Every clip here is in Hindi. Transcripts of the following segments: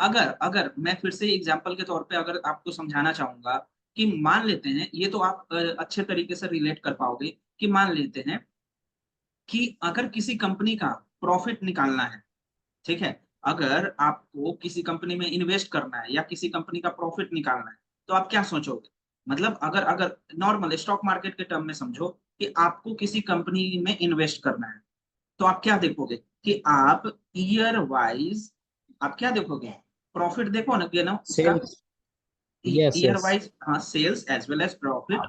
अगर अगर मैं फिर से एग्जांपल के तौर पे अगर आपको समझाना चाहूंगा कि मान लेते हैं, ये तो आप अच्छे तरीके से रिलेट कर पाओगे, कि मान लेते हैं कि अगर किसी कंपनी का प्रॉफिट निकालना है, ठीक है, अगर आपको किसी कंपनी में इन्वेस्ट करना है या किसी कंपनी का प्रॉफिट निकालना है, तो आप क्या सोचोगे? मतलब अगर अगर नॉर्मल स्टॉक मार्केट के टर्म में समझो कि आपको किसी कंपनी में इन्वेस्ट करना है, तो आप क्या देखोगे कि आप ईयर वाइज आप क्या देखोगे? प्रॉफिट देखो ना उसका, sales. Yes year yes. Wise, हाँ, sales as well as profit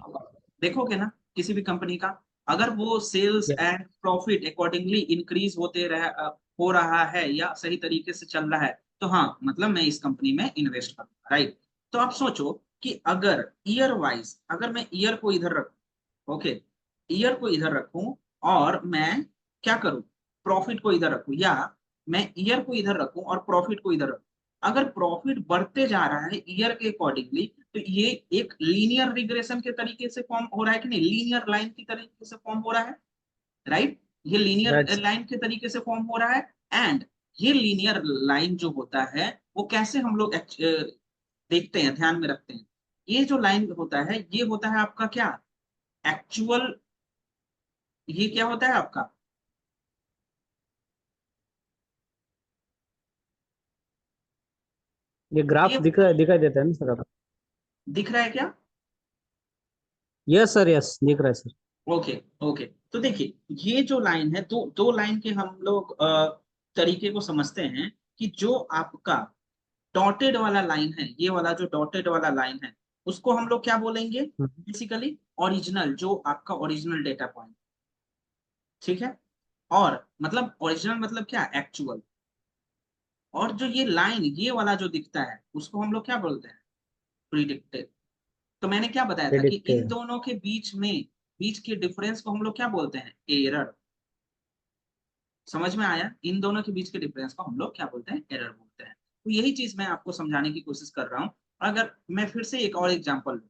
देखोगे ना किसी भी कंपनी का। अगर वो sales and profit accordingly increase हो रहा है या सही तरीके से चल रहा है, तो हाँ, मतलब मैं इस कंपनी में इन्वेस्ट करूंगा, राइट। तो आप सोचो कि अगर ईयर वाइज, अगर मैं ईयर को इधर रखूं, ओके, ईयर को इधर रखूं और मैं क्या करूं, प्रॉफिट को इधर रखूं, या मैं ईयर को इधर रखूं और प्रॉफिट को इधर रखूं, अगर प्रॉफिट बढ़ते जा रहा है ईयर के अकॉर्डिंगली, तो ये एक लीनियर रिग्रेशन के तरीके से फॉर्म हो रहा है कि नहीं, लीनियर लाइन की तरीके से फॉर्म हो रहा है, राइट। ये लीनियर राइट। लाइन के तरीके से फॉर्म हो रहा है। एंड ये लीनियर लाइन जो होता है वो कैसे हम लोग देखते हैं, ध्यान में रखते हैं, ये जो लाइन होता है ये होता है आपका क्या, एक्चुअल, ये क्या होता है आपका, ये ग्राफ ये दिखाई देता है ना सर आपको? दिख रहा है क्या? यस सर, यस दिख रहा है सर। ओके, ओके, तो देखिए, ये जो लाइन है, दो दो लाइन के हम लोग तरीके को समझते हैं, कि जो आपका डॉटेड वाला लाइन है, ये वाला जो डॉटेड वाला लाइन है, उसको हम लोग क्या बोलेंगे? हम्म। बेसिकली ओरिजिनल, जो आपका ओरिजिनल डेटा पॉइंट, ठीक है। और मतलब ओरिजिनल मतलब क्या, एक्चुअल। और जो ये लाइन, ये वाला जो दिखता है, उसको हम लोग क्या बोलते हैं? प्रिडिक्टेड। तो मैंने क्या बताया था कि इन प्रेडिक्टेड। दोनों के बीच के डिफरेंस को हम लोग क्या बोलते हैं? एरर। समझ में आया? इन दोनों के बीच के डिफरेंस को हम लोग क्या बोलते हैं? एरर बोलते हैं। तो यही चीज मैं आपको समझाने की कोशिश कर रहा हूँ। अगर मैं फिर से एक और एग्जांपल लूं,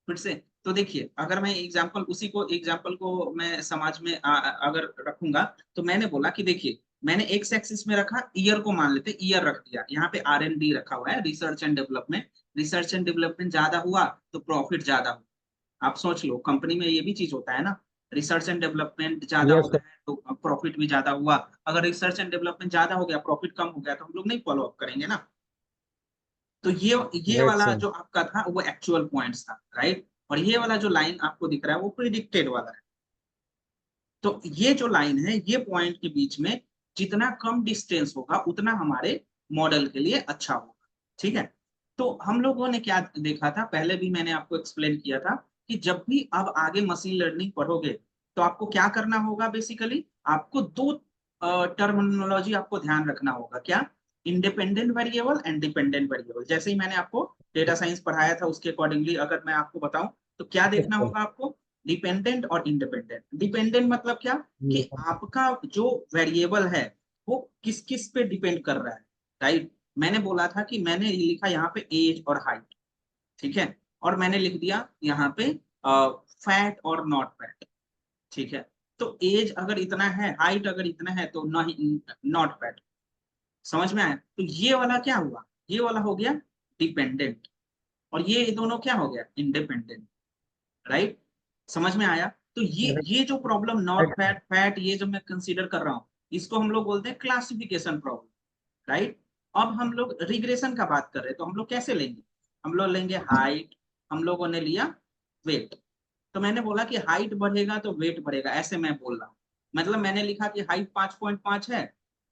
फिर से, तो देखिए, अगर मैं एग्जाम्पल को मैं समाज में अगर रखूंगा, तो मैंने बोला कि देखिए, मैंने एक्स एक्सिस में रखा, ईयर को मान लेते, ईयर रख दिया, यहाँ पे R&D रखा हुआ है, research and development. Research and development ज्यादा हुआ तो प्रॉफिट ज्यादा हुआ। आप सोच लो, कंपनी में ये भी चीज होता है ना, रिसर्च एंड डेवलपमेंट ज्यादा हो यस सर। गया है तो प्रॉफिट भी ज्यादा हुआ। अगर रिसर्च एंड डेवलपमेंट ज्यादा हो गया, प्रॉफिट कम हो गया, तो हम लोग नहीं फॉलो अप करेंगे ना। तो ये राइट वाला सर। जो आपका था वो एक्चुअल पॉइंट्स था, राइट। और ये वाला जो लाइन आपको दिख रहा है वो प्रिडिक्टेड वाला है। तो ये जो लाइन है, ये पॉइंट के बीच में जितना कम डिस्टेंस होगा उतना हमारे मॉडल के लिए अच्छा होगा, ठीक है। तो हम लोगों ने क्या देखा था, पहले भी मैंने आपको एक्सप्लेन किया था, कि जब भी आप आगे मशीन लर्निंग पढ़ोगे, तो आपको क्या करना होगा? बेसिकली आपको दो टर्मिनोलॉजी आपको ध्यान रखना होगा, क्या? Independent variable and dependent variable. जैसे ही मैंने आपको डेटा साइंस पढ़ाया था उसके अकॉर्डिंगली अगर मैं आपको बताऊं, तो क्या यस देखना सर। होगा आपको? डिपेंडेंट और इंडिपेंडेंट। डिपेंडेंट मतलब क्या, कि आपका जो वेरिएबल है वो किस किस पे डिपेंड कर रहा है, राइट। मैंने बोला था कि मैंने लिखा यहाँ पे एज और हाइट, ठीक है, और मैंने लिख दिया यहाँ पे फैट और नॉट फैट, ठीक है। तो एज अगर इतना है, हाइट अगर इतना है, तो नॉट फैट। समझ में आया? तो ये वाला क्या हुआ? ये वाला हो गया डिपेंडेंट, और ये दोनों क्या हो गया? Independent, right. समझ में आया? तो ये जो problem, not right. Fat, fat, ये जो मैं कंसीडर कर रहा हूँ, इसको हम लोग बोलते हैं क्लासिफिकेशन प्रॉब्लम, राइट। अब हम लोग रिग्रेशन का बात कर रहे हैं, तो हम लोग कैसे लेंगे? हम लोग लेंगे हाइट, हम लोगों ने लिया वेट। तो मैंने बोला कि हाइट बढ़ेगा तो वेट बढ़ेगा, ऐसे मैं बोल रहा हूँ। मतलब मैंने लिखा कि हाइट 5.5 है,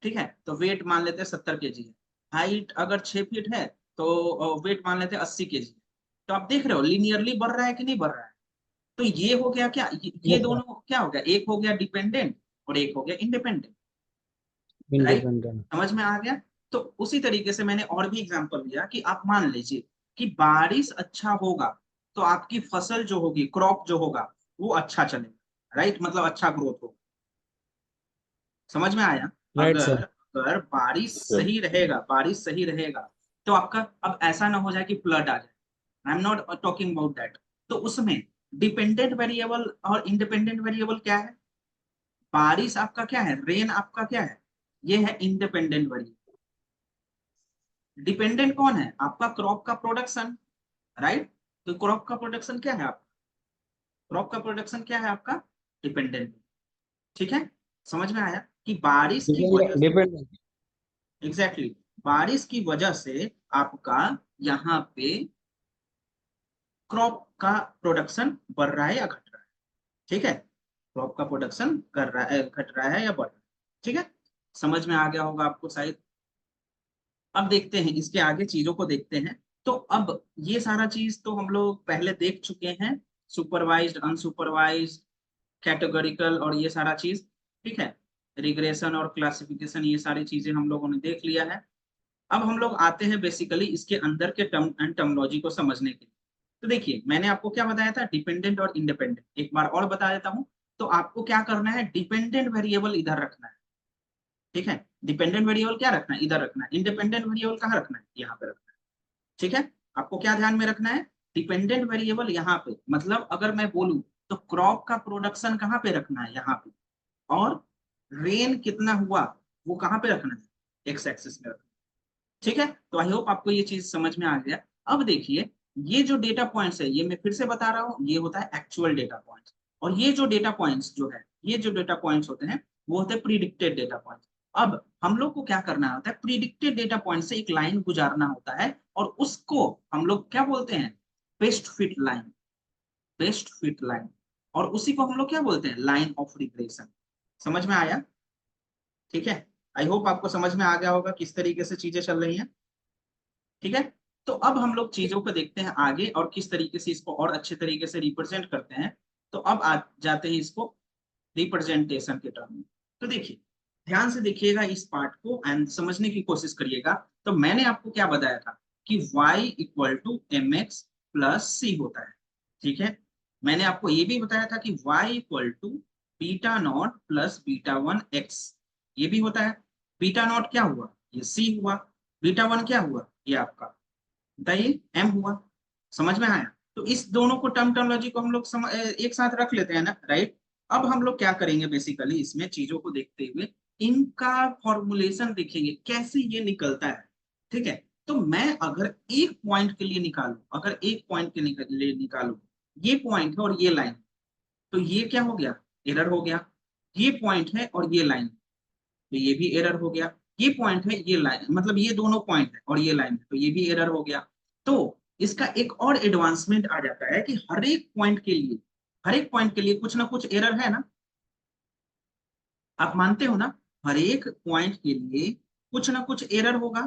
ठीक है, तो वेट मान लेते हैं 70 kg है। हाइट अगर 6 फीट है, तो वेट मान लेते हैं 80 kg। तो आप देख रहे हो लीनियरली बढ़ रहा है कि नहीं बढ़ रहा है? तो ये हो गया क्या, ये यस सर। दोनों क्या हो गया? एक हो गया डिपेंडेंट और एक हो गया इंडिपेंडेंट, राइट। इंडिपेंडेंट। समझ में आ गया? तो उसी तरीके से मैंने और भी एग्जांपल दिया कि आप मान लीजिए कि बारिश अच्छा होगा, तो आपकी फसल जो होगी, क्रॉप जो होगा, वो अच्छा चलेगा, राइट, मतलब अच्छा ग्रोथ होगा। समझ में आया? राइट अगर सर। अगर बारिश सही रहेगा, बारिश सही रहेगा, तो आपका, अब ऐसा ना हो जाए कि फ्लड आ जाए, I am not talking about that. तो उसमें डिपेंडेंट वेरिएबल और इंडिपेंडेंट वेरिएबल क्या है? बारिश आपका क्या है? रेन आपका क्या है? ये है इंडिपेंडेंट वेरिएबल, डिपेंडेंट कौन है? आपका क्रॉप का प्रोडक्शन, राइट? तो क्रॉप का प्रोडक्शन क्या है आपका? क्रॉप का प्रोडक्शन क्या है आपका? डिपेंडेंट। ठीक है, समझ में आया कि बारिश की वजह से, डिपेंडेंट। एग्जैक्टली बारिश की वजह से आपका यहाँ पे क्रॉप का प्रोडक्शन बढ़ रहा है या घट रहा है? ठीक है, क्रॉप का प्रोडक्शन कर रहा है, घट रहा है या बढ़ रहा है? ठीक है, समझ में आ गया होगा आपको शायद। अब देखते हैं इसके आगे चीजों को देखते हैं। तो अब ये सारा चीज तो हम लोग पहले देख चुके हैं, सुपरवाइज्ड, अनसुपरवाइज्ड, कैटेगोरिकल और ये सारा चीज। ठीक है, रिग्रेशन और क्लासिफिकेशन, ये सारी चीजें हम लोगों ने देख लिया है। अब हम लोग आते हैं बेसिकली इसके अंदर के टर्म एंड टर्मोलॉजी को समझने के लिए। तो देखिए मैंने आपको क्या बताया था, डिपेंडेंट और इंडिपेंडेंट, एक बार और बता देता हूं। तो आपको क्या करना है, डिपेंडेंट वेरिएबल इधर रखना है। ठीक है, डिपेंडेंट वेरिएबल क्या रखना है, इधर रखना है। इंडिपेंडेंट वेरिएबल कहाँ रखना है, यहाँ पे रखना है। ठीक है, आपको क्या ध्यान में रखना है, डिपेंडेंट वेरिएबल यहाँ पे, मतलब अगर मैं बोलूं तो क्रॉप का प्रोडक्शन कहाँ पे रखना है, यहाँ पे। और रेन कितना हुआ वो कहाँ पे रखना है, एक्स एक्सिस में रखना है। ठीक है, तो आई होप आपको ये चीज समझ में आ गया। अब देखिए ये जो डेटा पॉइंट्स है, ये मैं फिर से बता रहा हूँ, ये होता है एक्चुअल डेटा पॉइंट्स। और ये जो डेटा पॉइंट्स जो है, ये जो डेटा पॉइंट्स होते हैं वो होते हैं प्रिडिक्टेड डेटा पॉइंट्स। अब हम लोग को क्या करना होता है, प्रिडिक्टेड डेटा पॉइंट से एक लाइन गुजारना होता है, और उसको हम लोग क्या बोलते हैं, best fit line, best fit line. और उसी को हम लोग क्या बोलते हैं, लाइन ऑफ रिग्रेशन। समझ में आया? ठीक है, आई होप आपको समझ में आ गया होगा किस तरीके से चीजें चल रही हैं। ठीक है, तो अब हम लोग चीजों को देखते हैं आगे और किस तरीके से इसको और अच्छे तरीके से रिप्रेजेंट करते हैं। तो अब आ जाते हैं इसको रिप्रेजेंटेशन के टर्म में। तो देखिए ध्यान से देखिएगा इस पार्ट को एंड समझने की कोशिश करिएगा। तो मैंने आपको क्या बताया था कि y equal to m x plus c होता है। ठीक है, मैंने आपको ये भी बताया था कि y equal to beta naught plus beta one x, ये भी होता है। बीटा नॉट क्या हुआ, ये c हुआ। बीटा वन क्या हुआ, ये आपका बताइए m हुआ। समझ में आया? तो इस दोनों को टर्मोलॉजी को हम लोग एक साथ रख लेते हैं ना, राइट? अब हम लोग क्या करेंगे बेसिकली इसमें चीजों को देखते हुए, इनका फॉर्मुलेशन देखेंगे कैसे ये निकलता है। ठीक है, तो मैं अगर एक पॉइंट के लिए निकालू, अगर एक पॉइंट के लिए निकालू, ये पॉइंट है और ये लाइन, तो ये क्या हो गया, एरर हो गया। ये पॉइंट है और ये लाइन, तो ये भी एरर हो गया। ये पॉइंट है, ये लाइन, मतलब ये दोनों पॉइंट है और ये लाइन है, तो ये भी एरर हो गया। तो इसका एक और एडवांसमेंट आ जाता है कि हर एक पॉइंट के लिए, हर एक पॉइंट के लिए कुछ ना कुछ एरर है ना, आप मानते हो ना? हर एक पॉइंट के लिए कुछ ना कुछ एरर होगा,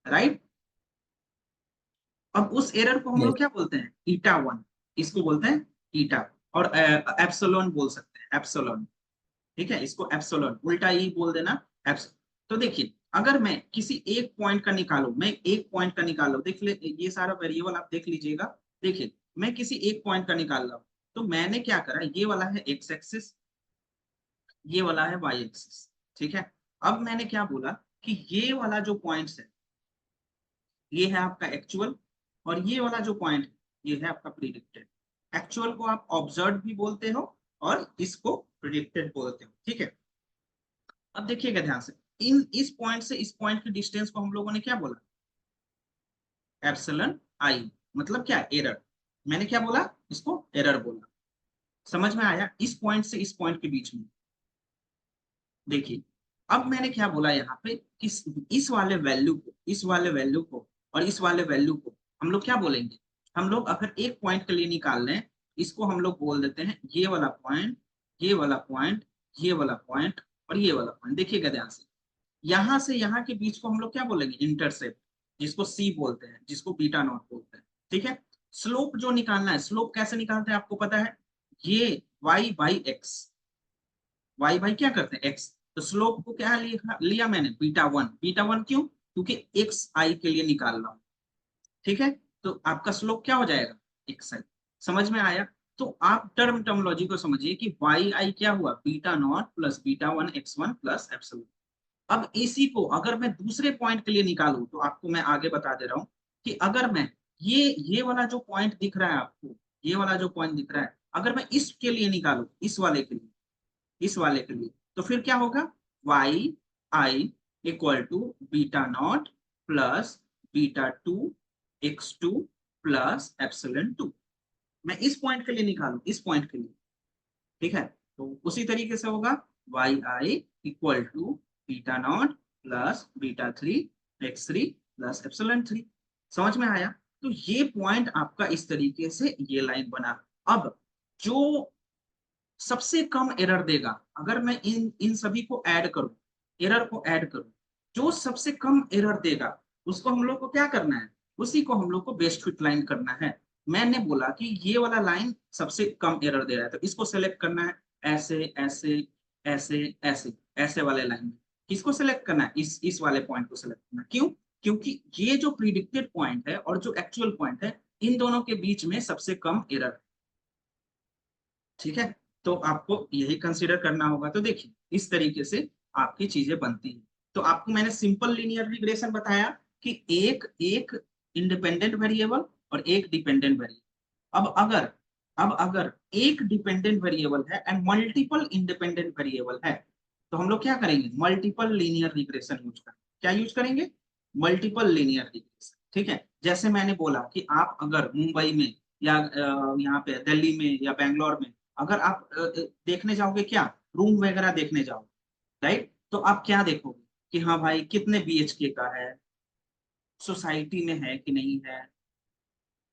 राइट? अब उस एरर को हम यस। लोग क्या बोलते हैं, ईटा वन, इसको बोलते हैं ईटा। और एप्सिलॉन बोल सकते हैं, एप्सिलॉन। ठीक है, इसको एप्सिलॉन उल्टा ही बोल देना, एप्स। तो देखिए अगर मैं किसी एक पॉइंट का निकालू, मैं एक पॉइंट का निकालू, देख ले ये सारा वेरिएबल आप देख लीजिएगा। देखिए मैं किसी एक पॉइंट का निकाल रहा हूं, तो मैंने क्या करा, ये वाला है एक्स एक्सिस, ये वाला है वाई एक्सिस। ठीक है, अब मैंने क्या बोला कि ये वाला जो पॉइंट है ये है आपका एक्चुअल, और ये वाला जो पॉइंट है ये है आपका प्रिडिक्टेड। एक्चुअल को आप ऑब्जर्व भी बोलते हो और इसको प्रिडिक्टेड बोलते हो। ठीक है, अब देखिएगा ध्यान से, इन इस पॉइंट से इस पॉइंट की डिस्टेंस को हम लोगों ने क्या बोला, एप्सिलॉन आई। मतलब क्या, एरर। मैंने क्या बोला, इसको एरर बोला। समझ में आया? इस पॉइंट से इस पॉइंट के बीच में। देखिए अब मैंने क्या बोला यहाँ पे, किस इस वाले वैल्यू को, इस वाले वैल्यू को और इस वाले वैल्यू को हम लोग क्या बोलेंगे, हम लोग अगर एक पॉइंट के लिए निकाल लें, इसको हम लोग बोल देते हैं ये वाला पॉइंट, ये वाला पॉइंट, ये वाला पॉइंट और ये वाला पॉइंट। देखिएगा ध्यान से यहाँ के बीच को हम लोग क्या बोलेंगे, इंटरसेप्ट, जिसको सी बोलते हैं, जिसको बीटा नॉट बोलते हैं। ठीक है, स्लोप जो निकालना है, स्लोप कैसे निकालते हैं आपको पता है, ये y by x, y by क्या करते हैं एक्स। तो स्लोप को क्या लिया मैंने, बीटा वन। बीटा वन क्यों, क्योंकि एक्स आई के लिए निकाल रहा हूं। ठीक है, तो आपका स्लोप क्या हो जाएगा, एक्स आई। समझ में आया? तो आप टर्मोलॉजी को समझिए कि वाई आई क्या हुआ, beta naught plus beta one x one plus epsilon. अब इसी को अगर मैं दूसरे पॉइंट के लिए निकालूं, तो आपको मैं आगे बता दे रहा हूं कि अगर मैं ये वाला जो पॉइंट दिख रहा है आपको, ये वाला जो पॉइंट दिख रहा है, अगर मैं इसके लिए निकालू, इस वाले के लिए, इस वाले के लिए, तो फिर क्या होगा, y i equal to beta naught plus beta 2 x2 plus epsilon 2। मैं इस पॉइंट के लिए निकालू, इस पॉइंट के लिए, ठीक है। तो उसी तरीके से होगा y i equal to beta naught plus beta 3 x3 plus epsilon 3। समझ में आया? तो ये पॉइंट आपका इस तरीके से ये लाइन बना। अब जो सबसे कम एरर देगा, अगर मैं इन इन सभी को ऐड करूं, एरर को ऐड करूं, जो सबसे कम एरर देगा उसको हम लोग को क्या करना है, उसी को हम लोग को बेस्ट फिट लाइन करना है। मैंने बोला कि ये वाला लाइन सबसे कम एरर दे रहा है, तो इसको सेलेक्ट करना है, ऐसे ऐसे ऐसे ऐसे ऐसे वाले लाइन में। किसको सेलेक्ट करना है? इस वाले पॉइंट को सेलेक्ट करना है। क्यों? क्योंकि ये जो प्रिडिक्टेड पॉइंट है और जो एक्चुअल पॉइंट है, इन दोनों के बीच में सबसे कम एरर। ठीक है, तो आपको यही कंसीडर करना होगा। तो देखिए इस तरीके से आपकी चीजें बनती हैं। तो आपको मैंने सिंपल लीनियर रिग्रेशन बताया कि एक एक इंडिपेंडेंट वेरिएबल और एक डिपेंडेंट वेरिएबल। अब अगर एक डिपेंडेंट वेरिएबल है एंड मल्टीपल इंडिपेंडेंट वेरिएबल है, तो हम लोग क्या करेंगे? मल्टीपल लीनियर रिग्रेशन यूज करेंगे। क्या यूज करेंगे? Multiple linear regression. ठीक है, जैसे मैंने बोला कि आप अगर मुंबई में या यहाँ पे दिल्ली में या बैंगलोर में अगर आप देखने जाओगे, क्या रूम वगैरह देखने जाओगे, राइट, तो आप क्या देखोगे कि हाँ भाई कितने बीएचके का है, सोसाइटी में है कि नहीं है,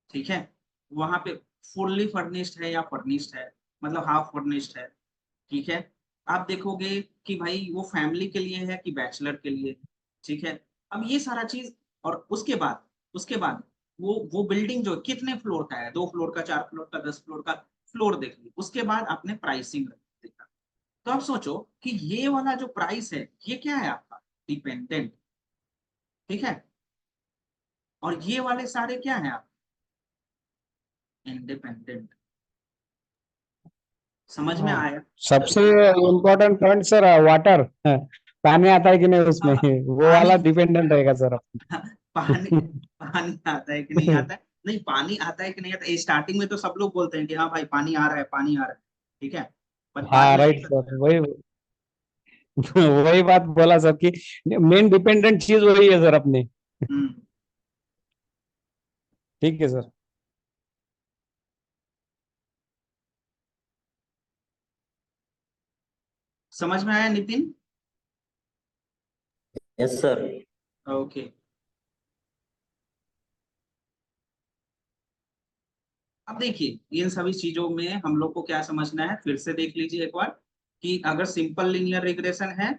ठीक है, वहां पे फुल्ली फर्निश्ड है या फर्निश्ड है, मतलब हाफ फर्निश्ड है, ठीक है। आप देखोगे कि भाई वो फैमिली के लिए है कि बैचलर के लिए, ठीक है। अब ये सारा चीज, और उसके बाद वो बिल्डिंग जो कितने फ्लोर का है, 2 फ्लोर का, 4 फ्लोर का, 10 फ्लोर का, फ्लोर देख ली। उसके बाद आपने प्राइसिंग देखा। तो आप सोचो कि ये वाला जो प्राइस है ये क्या है आपका? डिपेंडेंट, ठीक है। और ये वाले सारे क्या है आप? इंडिपेंडेंट। समझ में हाँ, आया? सबसे इम्पोर्टेंट पॉइंट सर वाटर, पानी आता है कि नहीं उसमें, हाँ, वो वाला पानी डिपेंडेंट रहेगा सर। पानी पानी आता है कि नहीं आता है? नहीं, पानी आता है कि नहीं आता है, स्टार्टिंग में तो सब लोग बोलते हैं कि हाँ भाई पानी आ रहा है, पानी आ रहा है, ठीक है। पर बाद हाँ में राइट पता सर, चलता वही वही बात बोला सर कि मेन डिपेंडेंट चीज वही है सर अपने। है। ठीक है सर। समझ में आया नितिन? Yes sir. ओके। अब देखिए इन सभी चीजों में हम लोग को क्या समझना है, फिर से देख लीजिए एक बार, कि अगर सिंपल लीनियर रिग्रेशन है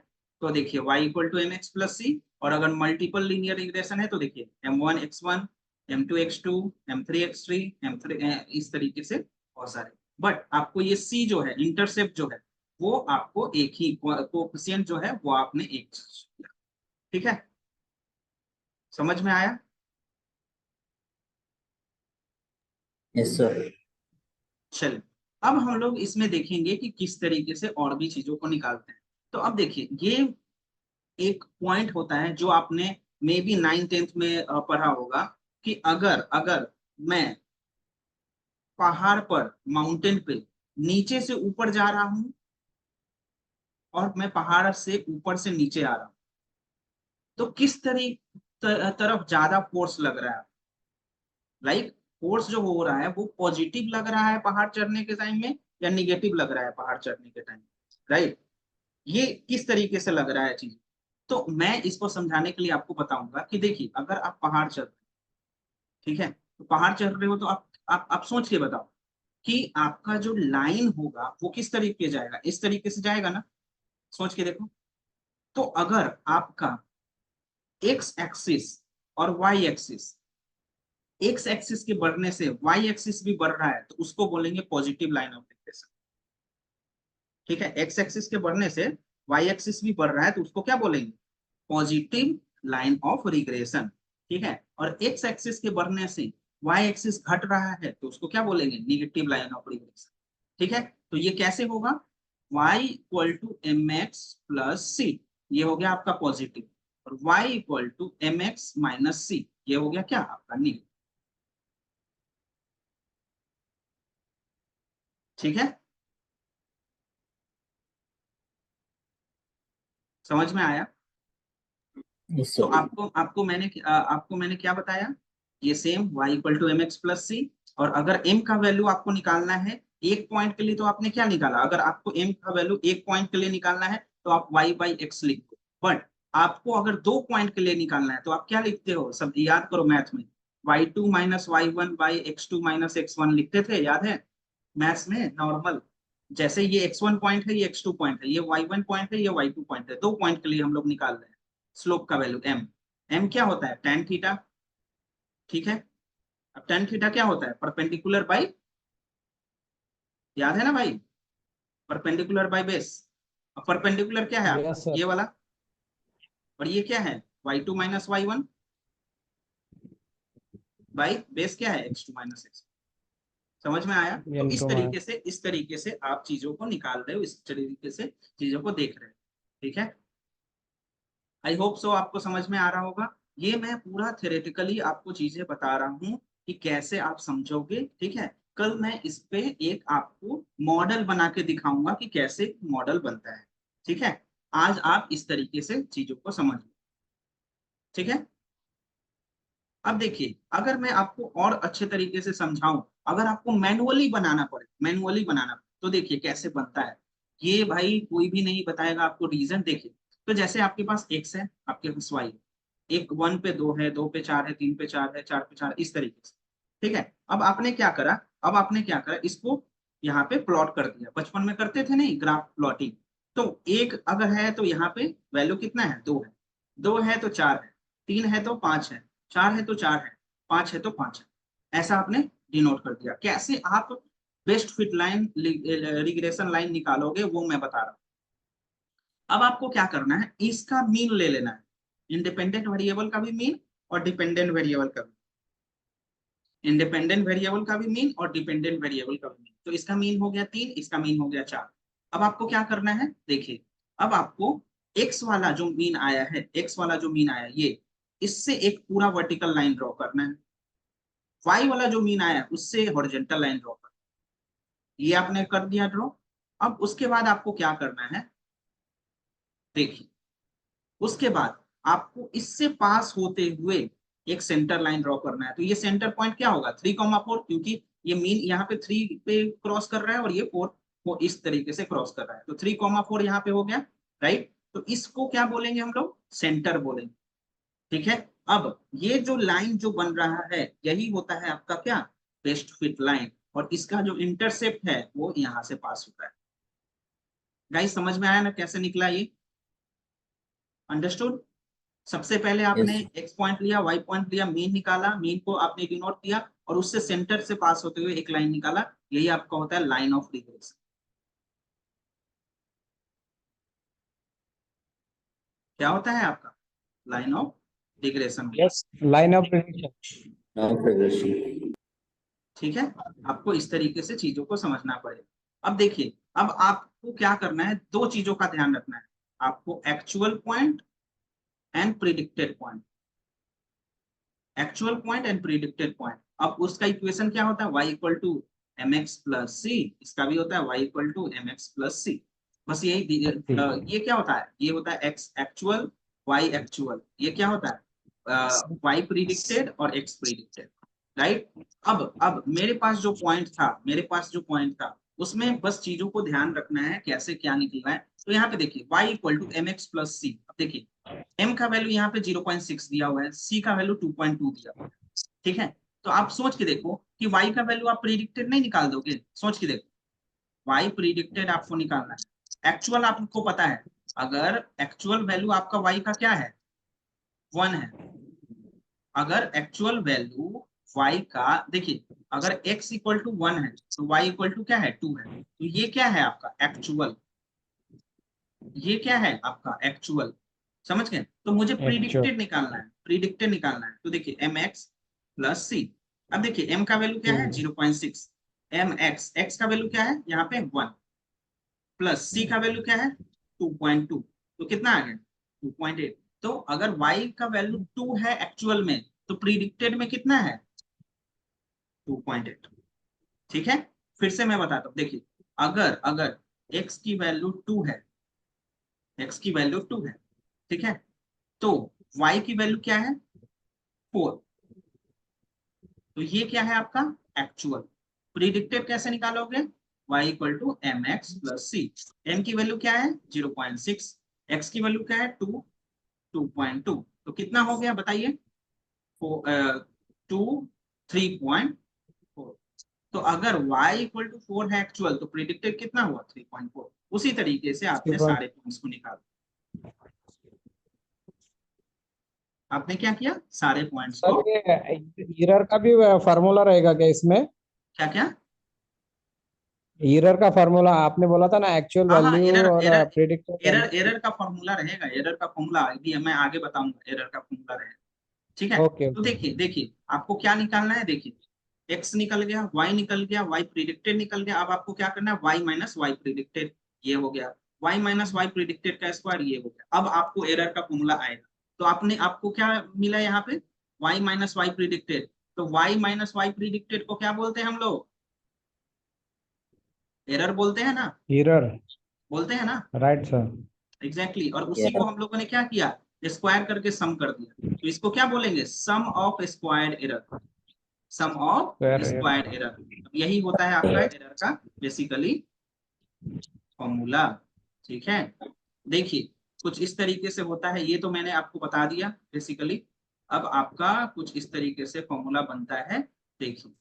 तो देखिए y equal to m x plus c, और अगर मल्टीपल लीनियर रिग्रेशन है तो देखिए m1 x1, m2 x2, m3 x3, m3, इस तरीके से बहुत सारे। बट आपको ये c जो है, इंटरसेप्ट जो है, वो आपको एक ही कोएफिशिएंट जो है वो आपने एक, ठीक है। समझ में आया? Yes sir. चलिए, अब हम लोग इसमें देखेंगे कि किस तरीके से और भी चीजों को निकालते हैं। तो अब देखिए ये एक पॉइंट होता है जो आपने मे बी 9th 10th में पढ़ा होगा, कि अगर अगर मैं पहाड़ पर, माउंटेन पे नीचे से ऊपर जा रहा हूं और मैं पहाड़ से ऊपर से नीचे आ रहा हूं, तो किस तरफ ज्यादा फोर्स लग रहा है? लाइक फोर्स जो हो रहा है वो पॉजिटिव लग रहा है पहाड़ चढ़ने के टाइम में, या निगेटिव लग रहा है पहाड़ चढ़ने के टाइम, राइट? ये किस तरीके से लग रहा है चीज? तो मैं इसको समझाने के लिए आपको बताऊंगा कि देखिए अगर आप पहाड़ चढ़ रहे हो, ठीक है, तो पहाड़ चढ़ रहे हो तो आप सोच के बताओ कि आपका जो लाइन होगा वो किस तरीके से जाएगा? इस तरीके से जाएगा ना? सोच के देखो। तो अगर आपका एक्स एक्सिस और वाई एक्सिस, एक्स एक्सिस के बढ़ने से वाई एक्सिस भी बढ़ रहा है, तो उसको बोलेंगे पॉजिटिव लाइन ऑफ रिग्रेशन, ठीक है। एक्स एक्सिस के बढ़ने से वाई एक्सिस भी बढ़ रहा है, तो उसको क्या बोलेंगे? पॉजिटिव लाइन ऑफ रिग्रेशन, ठीक है। और एक्स एक्सिस के बढ़ने से वाई एक्सिस घट रहा है, तो उसको क्या बोलेंगे? निगेटिव लाइन ऑफ रिग्रेशन, ठीक है। तो ये कैसे होगा? y equal to m x plus c, ये हो गया आपका पॉजिटिव, और y equal to m x minus c, ये हो गया क्या आपका निगेटिव, ठीक है। समझ में आया? Yes, तो sir. आपको मैंने क्या बताया, ये same y equal to m x plus c. और अगर m का वैल्यू आपको निकालना है एक पॉइंट के लिए, तो आपने क्या निकाला, अगर आपको m का वैल्यू एक पॉइंट के लिए निकालना है तो आप y बाई एक्स लिख दो। बट आपको अगर 2 पॉइंट के लिए निकालना है तो आप क्या लिखते हो, सब याद करो मैथ में, y2 minus y one by x2 minus x1 लिखते थे, याद है मैथ्स में नॉर्मल। जैसे ये x1 पॉइंट है, ये x2 पॉइंट है, ये y1 पॉइंट है, ये y2 पॉइंट है, 2 पॉइंट के लिए हम लोग निकाल रहे हैं स्लोप का वैल्यू m। m क्या होता है, tan थीटा, ठीक है। अब tan थीटा क्या होता है, परपेंडिकुलर बाई, याद है ना भाई, परपेंडिकुलर बाई बेस। अब परपेंडिकुलर क्या है आपका, यस सर। ये वाला, और ये क्या है y2 minus y one by base क्या है x2 माइनस x। समझ में आया। तो इनटू में। इस तरीके से आप चीजों को निकाल रहे हो, इस तरीके से चीजों को देख रहे हो, ठीक है। आई होप सो आपको समझ में आ रहा होगा। ये मैं पूरा थ्योरेटिकली आपको चीजें बता रहा हूँ कि कैसे आप समझोगे, ठीक है। कल मैं इस पे एक आपको मॉडल बना के दिखाऊंगा कि कैसे मॉडल बनता है, ठीक है। आज आप इस तरीके से चीजों को समझ लो, ठीक है। अब देखिए, अगर मैं आपको और अच्छे तरीके से समझाऊं, अगर आपको मैनुअली बनाना पड़े, तो देखिए कैसे बनता है। ये भाई कोई भी नहीं बताएगा आपको, रीजन देखिए। तो जैसे आपके पास एक्स है, आपके पास वाई है, एक 1 पे 2 है, 2 पे 4 है, 3 पे 4 है, 4 पे 4, इस तरीके से, ठीक है। अब आपने क्या करा, इसको यहाँ पे प्लॉट कर दिया, बचपन में करते थे नहीं ग्राफ प्लॉटिंग। तो एक अगर है तो यहाँ पे वैल्यू कितना है, 2 है, 2 है तो 4 है, 3 है तो 5 है, 4 है तो 4 है, 5 है तो 5 है। ऐसा आपने डिनोट कर दिया। कैसे आप best fit line, regression line निकालोगे वो मैं बता रहा हूँ। अब आपको क्या करना है, इसका मीन ले लेना है, इंडिपेंडेंट वेरिएबल का भी मीन और डिपेंडेंट वेरिएबल का भी, इंडिपेंडेंट वेरिएबल का भी मीन और डिपेंडेंट वेरिएबल का भी मीन। तो इसका मीन हो गया 3, इसका मीन हो गया 4। अब आपको क्या करना है, देखिए, अब आपको x वाला जो मीन आया है, x वाला जो मीन आया ये, इससे एक पूरा वर्टिकल लाइन ड्रॉ करना है। y वाला जो मीन आया उससे हॉरिजॉन्टल लाइन ड्रॉ करना है। ये आपने कर दिया ड्रॉ। अब उसके बाद आपको क्या करना है, देखिए, उसके बाद आपको इससे पास होते हुए एक सेंटर लाइन ड्रॉ करना है। तो ये सेंटर पॉइंट क्या होगा, 3,4, क्योंकि ये मीन यहाँ पे 3 पे क्रॉस कर रहा है और ये 4 को इस तरीके से क्रॉस कर रहा है, तो 3,4 यहाँ पे हो गया, राइट। तो इसको क्या बोलेंगे हम लोग, सेंटर बोलेंगे, ठीक है। अब ये जो लाइन जो बन रहा है यही होता है आपका क्या, बेस्ट फिट लाइन, और इसका जो इंटरसेप्ट है वो यहाँ से पास होता है। गाइस समझ में आया ना कैसे निकला ये, अंडरस्टूड। सबसे पहले आपने Yes. x पॉइंट लिया, y पॉइंट लिया, मीन निकाला, मीन को आपने डिनोट किया और उससे सेंटर से पास होते हुए एक लाइन निकाला। यही आपका होता है लाइन ऑफ रिग्रेशन। क्या होता है आपका, लाइन ऑफ रिग्रेशन होता है, yes, line of prediction. No progression. ठीक है। आपको इस तरीके से चीजों को समझना पड़ेगा। अब देखिए, अब आपको क्या करना है, दो चीजों का ध्यान रखना है आपको, actual point and predicted point, actual point and predicted point. अब उसका इक्वेशन क्या होता है, y equal to m x plus c, इसका भी होता है y equal to m x plus c. बस यही ये क्या होता है, ये होता है x एक्चुअल, y एक्चुअल, ये क्या होता है y प्रिडिक्टेड और x प्रिडिक्टेड, राइट। अब मेरे पास जो पॉइंट था उसमें बस चीजों को ध्यान रखना है कैसे क्या निकलना है। तो यहाँ पे देखिए y equal to m x plus c. अब देखिए m का वैल्यू यहाँ पे 0.6 दिया हुआ है, c का वैल्यू 2.2 दिया हुआ है, ठीक है। तो आप सोच के देखो कि y का वैल्यू आप प्रिडिक्टेड नहीं निकाल दोगे, सोच के देखो, y प्रिडिक्टेड आपको निकालना है, एक्चुअल आपको पता है, अगर एक्चुअल वैल्यू आपका y का क्या है, 1 है। अगर एक्चुअल वैल्यू y का, देखिए, अगर x इक्वल टू 1 है तो y इक्वल टू क्या है, 2 है। तो ये क्या है आपका एक्चुअल, ये क्या है आपका एक्चुअल, समझ गए। तो मुझे एक्चुअल। प्रिडिक्टेड निकालना है, प्रिडिक्टेड निकालना है। तो देखिए एम एक्स प्लस सी। अब देखिए एम का वैल्यू क्या है 0.6, एम एक्स का वैल्यू क्या है यहाँ पे 1, प्लस सी का वैल्यू क्या है 2.2, तो कितना आ गया 2.8। तो अगर y का वैल्यू 2 है एक्चुअल में, तो प्रिडिक्टेड में कितना है 2.8, ठीक है। फिर से मैं बताता हूँ, देखिए, अगर अगर x की वैल्यू 2 है, x की वैल्यू 2 है, ठीक है, तो y की वैल्यू क्या है 4, तो ये क्या है आपका एक्चुअल। प्रिडिक्टेड कैसे निकालोगे, y equal to m x plus c. m की वैल्यू क्या है 0.6, x की वैल्यू क्या है 2.2, तो कितना हो गया बताइए 3.4। तो अगर y इक्वल टू 4 है एक्चुअल, तो प्रिडिक्टेड कितना हुआ 3.4। उसी तरीके से आपने सारे पॉइंट्स को निकाला। आपने क्या किया, सारे पॉइंट्स को, सर ये एरर का भी फार्मूला रहेगा क्या इसमें? क्या क्या, एरर का फार्मूला आपने बोला था ना, एक्चुअल हाँ हाँ, वैल्यू एरर और error predicted error value. Error का फॉर्मूला रहेगा, एरर का फॉर्मूला अभी मैं आगे बताऊंगा, एरर का फॉर्मूला रहेगा। ठीक है, ओके तो ओके। देखिए देखिए आपको क्या निकालना है, देखिए x निकल गया, y निकल गया, y प्रिडिक्टेड निकल गया। अब आपको क्या करना है, y माइनस वाई प्रिडिक्टेड, ये हो गया, y माइनस वाई प्रिडिक्टेड का स्क्वायर, ये हो गया। अब आपको एरर का फॉर्मूला आएगा, तो आपको क्या मिला यहाँ पे, y माइनस वाई प्रिडिक्टेड। तो y माइनस वाई प्रिडिक्टेड को क्या बोलते हैं हम लोग, एरर बोलते हैं ना, एरर। बोलते हैं ना, राइट सर। एग्जैक्टली। और उसी को हम लोगों ने क्या किया, स्क्वायर करके सम कर दिया। तो इसको क्या बोलेंगे, sum of squared error, sum of squared error. यही होता है आपका एरर का बेसिकली फॉर्मूला। ठीक है, देखिए कुछ इस तरीके से होता है, ये तो मैंने आपको बता दिया बेसिकली। अब आपका कुछ इस तरीके से फॉर्मूला बनता है, देखिए।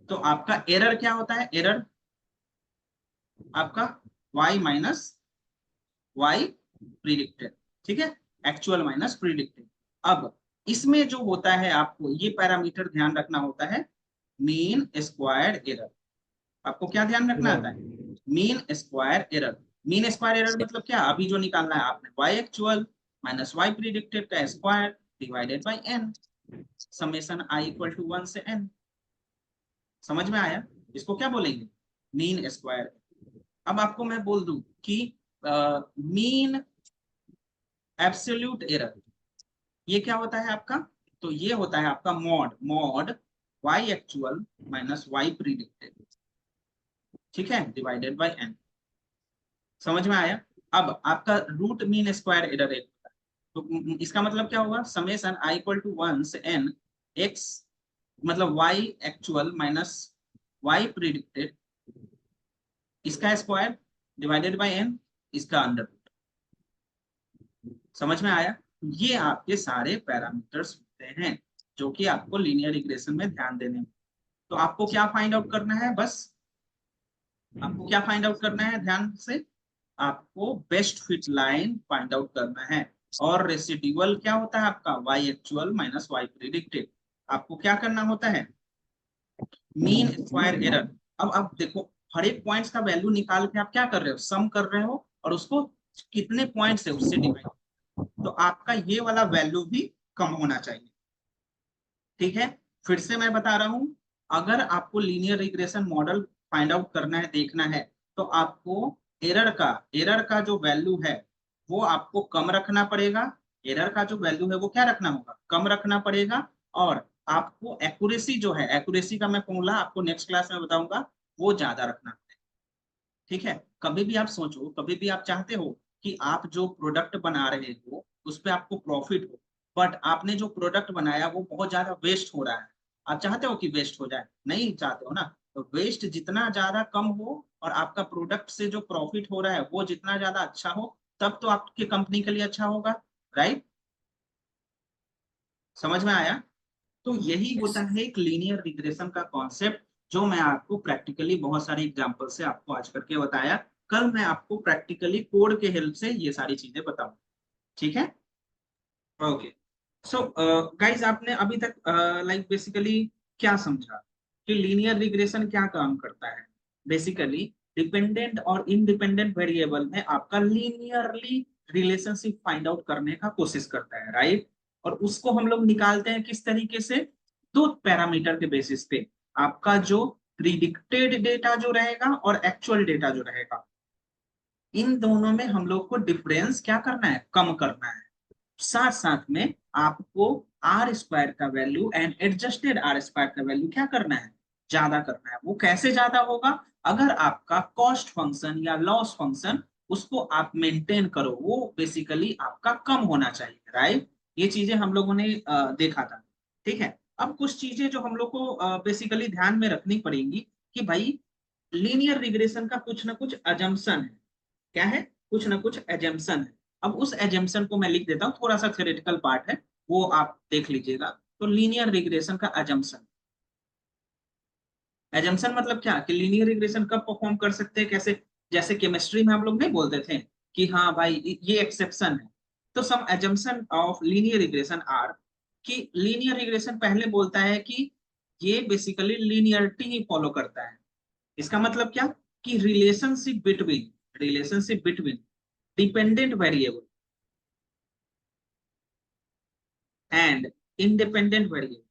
तो आपका एरर क्या होता है, एरर आपका y माइनस वाई प्रिडिक्टेड, ठीक है, एक्चुअल माइनस प्रिडिक्टेड। अब इसमें जो होता है, आपको ये पैरामीटर ध्यान रखना होता है, मीन स्क्वायर्ड एरर। आपको क्या ध्यान रखना आता है, mean square error. Mean square error मतलब क्या, अभी जो निकालना है आपने, y actual minus y predicted का square divided by n, summation i equal to 1 से n। समझ में आया, इसको क्या बोलेंगे, मीन स्क्वायर। अब आपको मैं बोल दूं कि मीन एब्सोल्यूट एरर, ये क्या होता है आपका, तो ये होता है आपका mod mod y actual minus y predicted, ठीक है, डिवाइडेड बाय n। समझ में आया। अब आपका रूट मीन स्क्वायर एरर एक होता है, तो इसका मतलब क्या होगा, समेशन i इक्वल टू 1 से n x, मतलब y actual minus y predicted, इसका स्क्वायर डिवाइडेड बाय n, इसका अंडर रूट। समझ में आया, ये आपके सारे पैरामीटर्स होते हैं जो कि आपको लीनियर रिग्रेशन में ध्यान देने में। तो आपको क्या फाइंड आउट करना है, बस आपको क्या फाइंड आउट करना है, ध्यान से, आपको best fit line find out करना है। और रेसिडुअल क्या होता है आपका, y actual minus y predicted. आपको क्या करना होता है, मीन स्क्वायर एरर। अब आप देखो, हर एक पॉइंट्स का वैल्यू निकाल के आप क्या कर रहे हो, सम कर रहे हो, और उसको कितने पॉइंट्स है उससे डिवाइड, तो आपका ये वाला वैल्यू भी कम होना चाहिए। ठीक है, फिर से मैं बता रहा हूं, अगर आपको linear regression model find out करना है, देखना है, तो आपको एरर का जो वैल्यू है वो आपको कम रखना पड़ेगा। एरर का जो वैल्यू है वो क्या रखना होगा, कम रखना पड़ेगा। और आपको एक्यूरेसी जो है, एक्यूरेसी का मैं फॉर्मूला आपको नेक्स्ट क्लास में बताऊंगा, वो ज्यादा रखना पड़ेगा। ठीक है, कभी भी आप सोचो, कभी भी आप चाहते हो कि आप जो प्रोडक्ट बना रहे हो उस पर आपको प्रॉफिट हो, बट आपने जो प्रोडक्ट बनाया वो बहुत ज्यादा वेस्ट हो रहा है। आप चाहते हो कि वेस्ट हो जाए, नहीं चाहते हो ना, तो वेस्ट जितना ज्यादा कम हो और आपका प्रोडक्ट से जो प्रॉफिट हो रहा है वो जितना ज्यादा अच्छा हो, तब तो आपकी कंपनी के लिए अच्छा होगा, राइट। समझ में आया। तो यही होता है एक लीनियर रिग्रेशन का कॉन्सेप्ट, जो मैं आपको प्रैक्टिकली बहुत सारे एग्जांपल से आपको आज करके बताया। कल मैं आपको प्रैक्टिकली कोड के हेल्प से ये सारी चीजें बताऊंगा। ठीक है, ओके। सो गाइज, आपने अभी तक लाइक बेसिकली क्या समझा कि लीनियर रिग्रेशन क्या काम करता है। बेसिकली डिपेंडेंट और इंडिपेंडेंट वेरिएबल में आपका लीनियरली रिलेशनशिप फाइंड आउट करने का कोशिश करता है, राइट। और उसको हम लोग निकालते हैं किस तरीके से, दो पैरामीटर के बेसिस पे, आपका जो प्रिडिक्टेड डेटा जो रहेगा और एक्चुअल डेटा जो रहेगा, इन दोनों में हम लोग को डिफरेंस क्या करना है, कम करना है। साथ साथ में आपको आर स्क्वायर का value and adjusted R square का वैल्यू क्या करना है, ज्यादा करना है। वो कैसे ज्यादा होगा, अगर आपका कॉस्ट फंक्शन या लॉस फंक्शन उसको आप मेंटेन करो, वो बेसिकली आपका कम होना चाहिए, राइट। ये चीजें हम लोगों ने देखा था, ठीक है। अब कुछ चीजें जो हम लोग को बेसिकली ध्यान में रखनी पड़ेंगी कि भाई लीनियर रिग्रेशन का कुछ ना कुछ अजम्पशन है। क्या है? कुछ ना कुछ एजम्पशन है। अब उस एजम्पशन को मैं लिख देता हूँ, थोड़ा सा थ्योरेटिकल पार्ट है, वो आप देख लीजिएगा। तो लीनियर रिग्रेशन का अजम्पशन, एजम्पशन मतलब क्या कि लीनियर रिग्रेशन कब परफॉर्म कर सकते हैं, कैसे? जैसे केमिस्ट्री में हम लोग नहीं बोलते थे कि हाँ भाई ये एक्सेप्शन है। तो some assumption of linear regression are, कि लीनियर रिग्रेशन पहले बोलता है कि ये बेसिकली लीनियरिटी ही फॉलो करता है। इसका मतलब क्या कि relationship between dependent variable and independent variable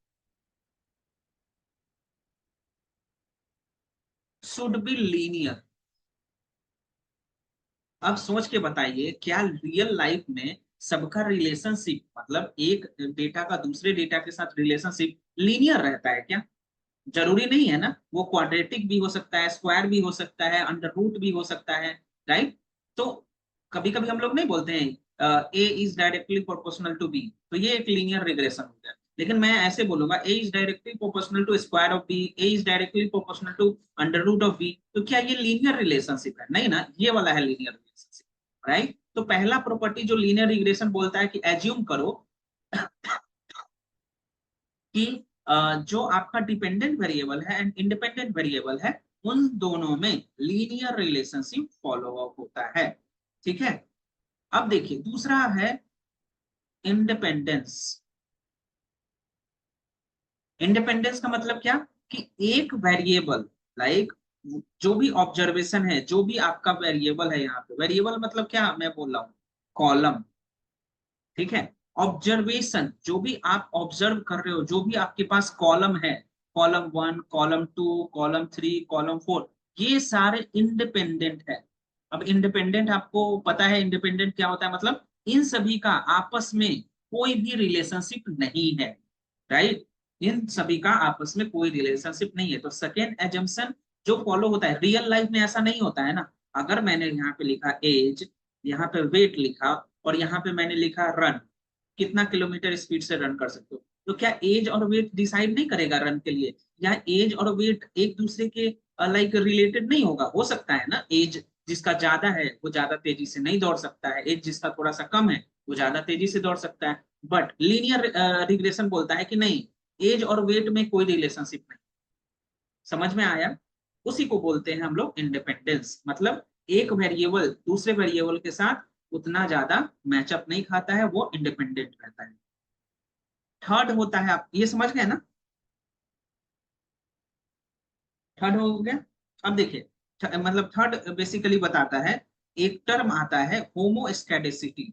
should be linear. अब सोच के बताइए, क्या रियल लाइफ में सबका रिलेशनशिप, मतलब एक डेटा का दूसरे डेटा के साथ रिलेशनशिप लीनियर रहता है क्या? जरूरी नहीं है ना, वो क्वाड्रेटिक भी हो सकता है, स्क्वायर भी हो सकता है, अंडर रूट भी हो सकता है, राइट। तो कभी कभी हम लोग नहीं बोलते हैं A is directly proportional to B, तो ये एक लीनियर रिग्रेशन हो गया। लेकिन मैं ऐसे बोलूंगा A is directly proportional to square of B, A is directly proportional to under root of B, तो क्या ये लीनियर रिलेशनशिप है? नहीं ना, ये वाला है लीनियर रिलेशनशिप, राइट। तो पहला प्रॉपर्टी जो लीनियर रिग्रेशन बोलता है कि एज्यूम करो कि जो आपका डिपेंडेंट वेरिएबल है एंड इंडिपेंडेंट वेरिएबल है, उन दोनों में लीनियर रिलेशनशिप फॉलो अप होता है, ठीक है। अब देखिए दूसरा है इंडिपेंडेंस। इंडिपेंडेंस का मतलब क्या कि एक वेरिएबल, लाइक जो भी ऑब्जर्वेशन है, जो भी आपका वेरिएबल है, यहाँ पे वेरिएबल मतलब क्या मैं बोल रहा हूँ, कॉलम, ठीक है। ऑब्जर्वेशन जो भी आप ऑब्जर्व कर रहे हो, जो भी आपके पास कॉलम है, कॉलम 1, कॉलम 2, कॉलम 3, कॉलम 4, ये सारे इंडिपेंडेंट है। अब इंडिपेंडेंट आपको पता है इंडिपेंडेंट क्या होता है, मतलब इन सभी का आपस में कोई भी रिलेशनशिप नहीं है, राइट। इन सभी का आपस में कोई रिलेशनशिप नहीं है। तो सेकेंड एजम्पशन जो फॉलो होता है, रियल लाइफ में ऐसा नहीं होता है ना। अगर मैंने यहाँ पे लिखा एज, यहाँ पे वेट लिखा, और यहाँ पे मैंने लिखा रन, कितना किलोमीटर स्पीड से रन कर सकते हो, तो क्या एज और वेट डिसाइड नहीं करेगा रन के लिए? या एज और वेट एक दूसरे के लाइक रिलेटेड नहीं होगा? हो सकता है ना, एज जिसका ज्यादा है वो ज्यादा तेजी से नहीं दौड़ सकता है, एज जिसका थोड़ा सा कम है वो ज्यादा तेजी से दौड़ सकता है। बट लीनियर रिग्रेशन बोलता है कि नहीं, एज और वेट में कोई रिलेशनशिप नहीं। समझ में आया? उसी को बोलते हैं हम लोग इंडिपेंडेंस, मतलब एक वेरिएबल दूसरे वेरिएबल के साथ उतना ज्यादा मैचअप नहीं खाता है, वो इंडिपेंडेंट रहता है। थर्ड होता है, आप ये समझ गए ना, थर्ड हो गया। अब देखिए मतलब थर्ड बेसिकली बताता है, एक टर्म आता है होमोस्टैटिसिटी,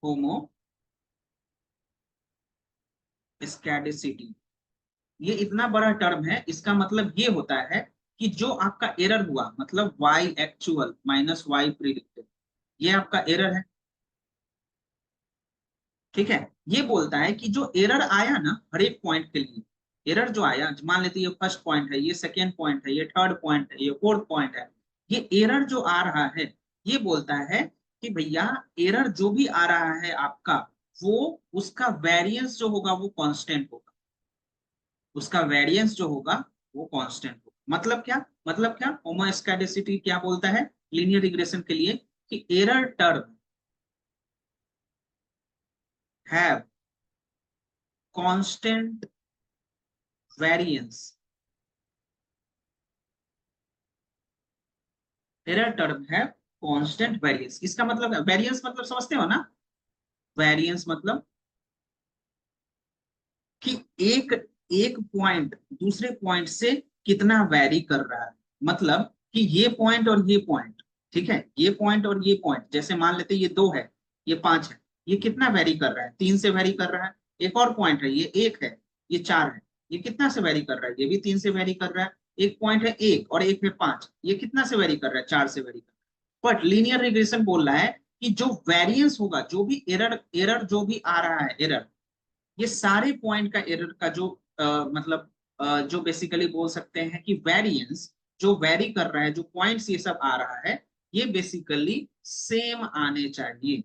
होमोस्टैटिसिटी। ये इतना बड़ा टर्म है, इसका मतलब ये होता है कि जो आपका एरर हुआ, मतलब y actual minus y predicted, ये आपका एरर है, ठीक है। ये बोलता है कि जो एरर आया ना हर एक पॉइंट के लिए, एरर जो आया, मान लेते ये फर्स्ट पॉइंट है, ये सेकेंड पॉइंट है, ये थर्ड पॉइंट है, ये फोर्थ पॉइंट है, ये एरर जो आ रहा है, ये बोलता है कि भैया एरर जो भी आ रहा है आपका, वो उसका वेरिएंस जो होगा वो कांस्टेंट होगा, उसका वेरिएंस जो होगा वो कांस्टेंट होगा। मतलब क्या होमोस्टैटिसिटी क्या बोलता है लीनियर रिग्रेशन के लिए, कि error term have constant variance, error term है कांस्टेंट वेरिएंस। इसका मतलब वेरिएंस मतलब समझते हो ना, वेरिएंस मतलब कि एक एक पॉइंट दूसरे पॉइंट से कितना वेरी कर रहा है। मतलब कि ये पॉइंट और ये पॉइंट, ठीक है, ये पॉइंट और ये पॉइंट, जैसे मान लेते ये 2 है, ये 5 है, ये कितना वेरी कर रहा है? 3 से वेरी कर रहा है। एक और पॉइंट है, ये 1 है, ये 4 है, ये कितना से वेरी कर रहा है? ये भी 3 से वेरी कर रहा है। एक पॉइंट है 1 और एक है 5, ये कितना से वेरी कर रहा है? 4 से वेरी कर रहा है। बट लीनियर रिग्रेशन बोल रहा है कि जो वेरिएंस होगा, जो भी एरर एरर जो भी आ रहा है, एरर, ये सारे पॉइंट का एरर का जो मतलब जो बेसिकली बोल सकते हैं कि वेरिएंस जो वेरी कर रहा है, जो पॉइंट्स ये सब आ रहा है, ये बेसिकली सेम आने चाहिए।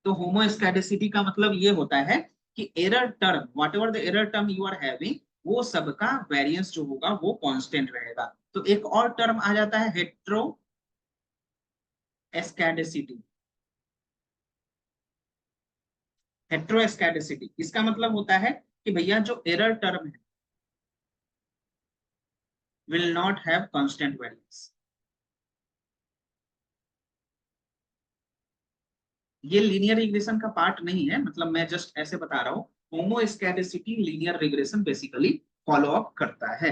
तो होमोस्टैटिसिटी का मतलब ये होता है कि error term, whatever the error term you are having, वो सबका वेरिएंस जो होगा वो कांस्टेंट रहेगा। तो एक और टर्म आ जाता है हेट्रो एस्कैडेसिटी। हेट्रोस्कैडेसिटी इसका मतलब होता है कि भैया जो एरर टर्म है will not have constant variance. ये लीनियर रिग्रेशन का पार्ट नहीं है, मतलब मैं जस्ट ऐसे बता रहा हूँ। Homoscedasticity linear regression basically follow up करता है।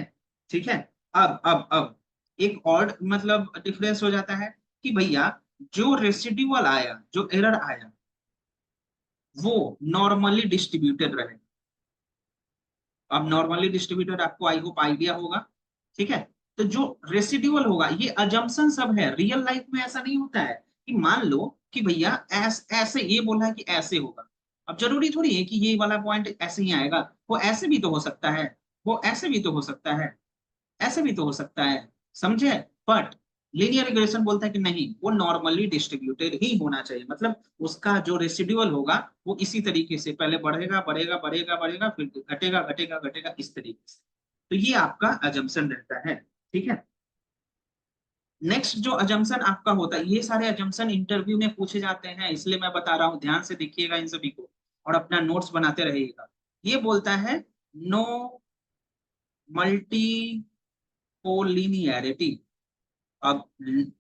ठीक है। अब एक और मतलब डिफरेंस हो जाता है कि भैया जो रेसिड्यूअल आया, जो एरर आया, वो नॉर्मली डिस्ट्रीब्यूटेड रहे। अब नॉर्मली डिस्ट्रीब्यूटेड आपको आई होप आइडिया होगा। ठीक है। तो जो रेसिड्यूअल होगा, ये अजम्पशन सब है, रियल लाइफ में ऐसा नहीं होता है कि मान लो कि भैया ऐसे ये बोला है कि ऐसे होगा। अब जरूरी थोड़ी है कि ये वाला पॉइंट ऐसे ही आएगा, वो ऐसे भी तो हो सकता है, वो ऐसे भी तो हो सकता है, ऐसे भी तो हो सकता है, समझे। बट लीनियर रिग्रेशन बोलता है कि नहीं, वो नॉर्मली डिस्ट्रीब्यूटेड ही होना चाहिए, मतलब उसका जो रेसिड्यूअल होगा वो इसी तरीके से पहले बढ़ेगा बढ़ेगा बढ़ेगा बढ़ेगा, फिर घटेगा घटेगा घटेगा, इस तरीके से। तो ये आपका अजम्पशन रहता है। ठीक है। नेक्स्ट जो अजम्पशन आपका होता है, ये सारे अजम्पशन इंटरव्यू में पूछे जाते हैं, इसलिए मैं बता रहा हूँ, ध्यान से देखिएगा इन सभी को और अपना नोट्स बनाते रहिएगा। ये बोलता है नो मल्टी कोलिनियरिटी। अब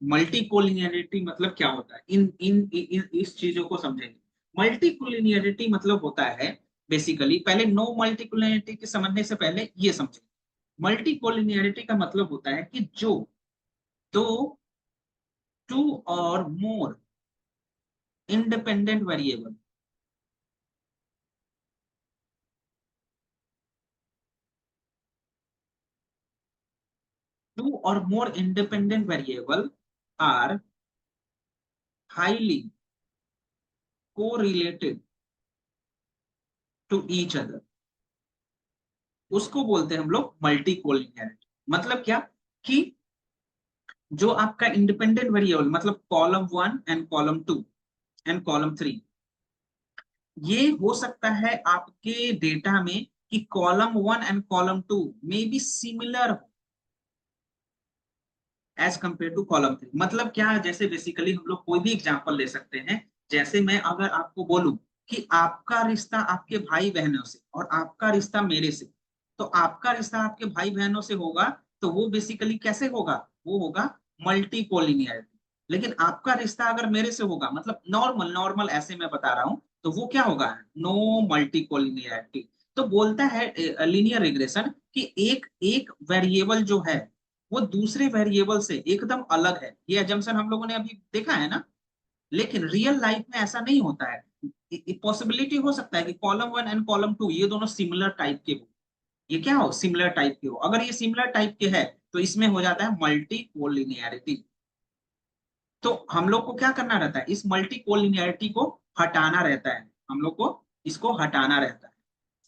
मल्टीकोलिनियरिटी मतलब क्या होता है, इस चीजों को समझेंगे। मल्टीकोलिनियरिटी मतलब होता है बेसिकली, पहले नो मल्टीकोलिनियरिटी के समझने से पहले ये समझेंगे। मल्टीकोलिनियरिटी का मतलब होता है कि जो दो, टू और मोर इंडिपेंडेंट वेरिएबल, टू और more independent variable are highly correlated to each other, उसको बोलते हैं हम लोग मल्टीकोलिनियरिटी। मतलब क्या कि जो आपका इंडिपेंडेंट वेरिएबल, मतलब column 1 and column 2 and column 3, ये हो सकता है आपके डेटा में कि कॉलम 1 एंड कॉलम 2 में बी सिमिलर हो एज कंपेयर टू कॉलम 3। मतलब क्या, जैसे बेसिकली हम लोग कोई भी एग्जांपल ले सकते हैं। जैसे मैं अगर आपको बोलूं कि आपका रिश्ता आपके भाई बहनों से और आपका रिश्ता मेरे से, तो आपका रिश्ता आपके भाई बहनों से होगा, तो वो बेसिकली कैसे होगा, वो होगा मल्टी कोलिनियरिटी। लेकिन आपका रिश्ता अगर मेरे से होगा, मतलब नॉर्मल नॉर्मल ऐसे मैं बता रहा हूं, तो वो क्या होगा, नो मल्टी कोलिनियरिटी। तो बोलता है लीनियर रिग्रेशन कि एक एक वेरिएबल जो है वो दूसरे वेरिएबल से एकदम अलग है। ये एजम्पशन हम लोगों ने अभी देखा है ना। लेकिन रियल लाइफ में ऐसा नहीं होता है। पॉसिबिलिटी हो सकता है कि कॉलम 1 एंड कॉलम 2 ये दोनों सिमिलर टाइप के हो। ये क्या हो, सिमिलर टाइप के हो। अगर ये सिमिलर टाइप के है तो इसमें हो जाता है मल्टी कोलिनियरिटी। तो हम लोग को क्या करना रहता है, इस मल्टी कोलिनियरिटी को हटाना रहता है, हम लोग को इसको हटाना रहता है।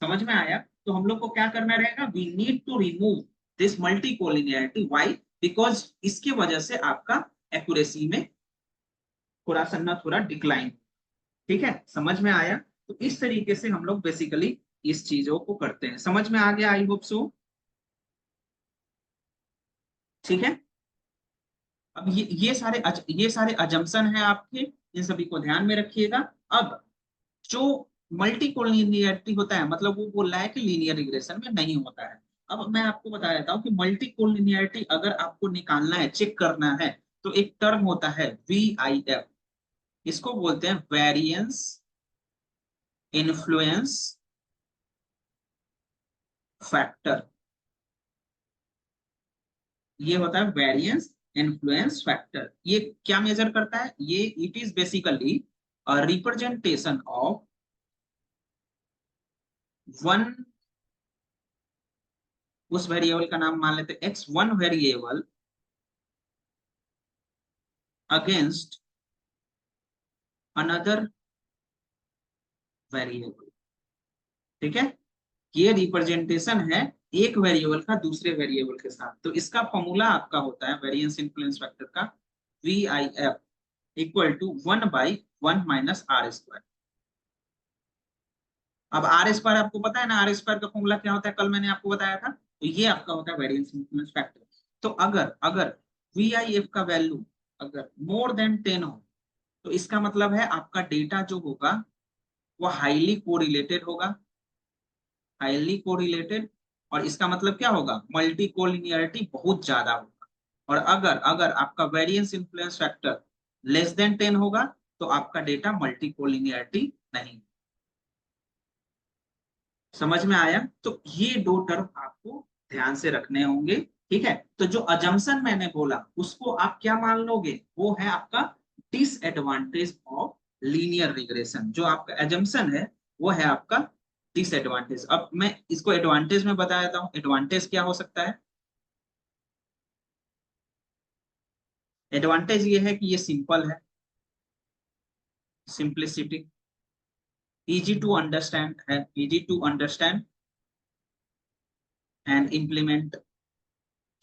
समझ में आया। तो हम लोग को क्या करना रहेगा, we need to remove this multicollinearity. Why? Because इसके वजह से आपका एक्यूरेसी में थोड़ा सा ना थोड़ा डिक्लाइन। ठीक है, समझ में आया। तो इस तरीके से हम लोग बेसिकली इस चीजों को करते हैं। समझ में आ गया, आई होप सो। ठीक है। अब ये सारे अजम्पशन है आपके, इन सभी को ध्यान में रखिएगा। अब जो मल्टी कोलिनियरिटी होता है, मतलब वो बोल रहा है कि लीनियर रिग्रेशन में नहीं होता है। अब मैं आपको बता देता हूँ कि मल्टी कोलिनियरिटी अगर आपको निकालना है, चेक करना है, तो एक टर्म होता है VIF। इसको बोलते हैं वेरिएंस इन्फ्लुएंस फैक्टर। ये होता है वेरिएंस इन्फ्लुएंस फैक्टर। ये क्या मेजर करता है, ये it is basically representation of one, उस वेरिएबल का नाम मान लेते हैं x, one variable against another variable. ठीक है। ये रिप्रेजेंटेशन है एक वेरिएबल का दूसरे वेरिएबल के साथ। तो इसका फॉर्मूला आपका होता है वेरिएंस इन्फ्लुएंस फैक्टर का VIF equal to 1/1 minus R square. अब आर स्क्वायर आपको पता है ना, आर स्क्वायर का फॉर्मूला क्या होता है, कल मैंने आपको बताया था। तो ये आपका होता है वेरिएंस इन्फ्लुएंस फैक्टर। तो अगर अगर VIF का वैल्यू अगर मोर देन 10 हो, तो इसका मतलब है आपका डेटा जो होगा वो हाईली कोरिलेटेड होगा, हाईली कोरिलेटेड। और इसका मतलब क्या होगा, मल्टी कोलिनियरिटी बहुत ज्यादा होगा। और अगर अगर आपका variance influence factor less than 10 होगा, तो आपका डेटा मल्टी कोलिनियरिटी नहीं। समझ में आया? तो ये दो टर्म आपको ध्यान से रखने होंगे, ठीक है। तो जो अजम्पशन मैंने बोला उसको आप क्या मान लोगे, वो है आपका डिसएडवांटेज ऑफ लीनियर रिग्रेशन। जो आपका एजम्पशन है वो है आपका डिसएडवांटेज। अब मैं इसको एडवांटेज में बता देता हूं। एडवांटेज क्या हो सकता है? एडवांटेज ये है कि ये सिंपल है, सिंप्लिसिटी, इजी टू अंडरस्टैंड है, easy to understand and implement,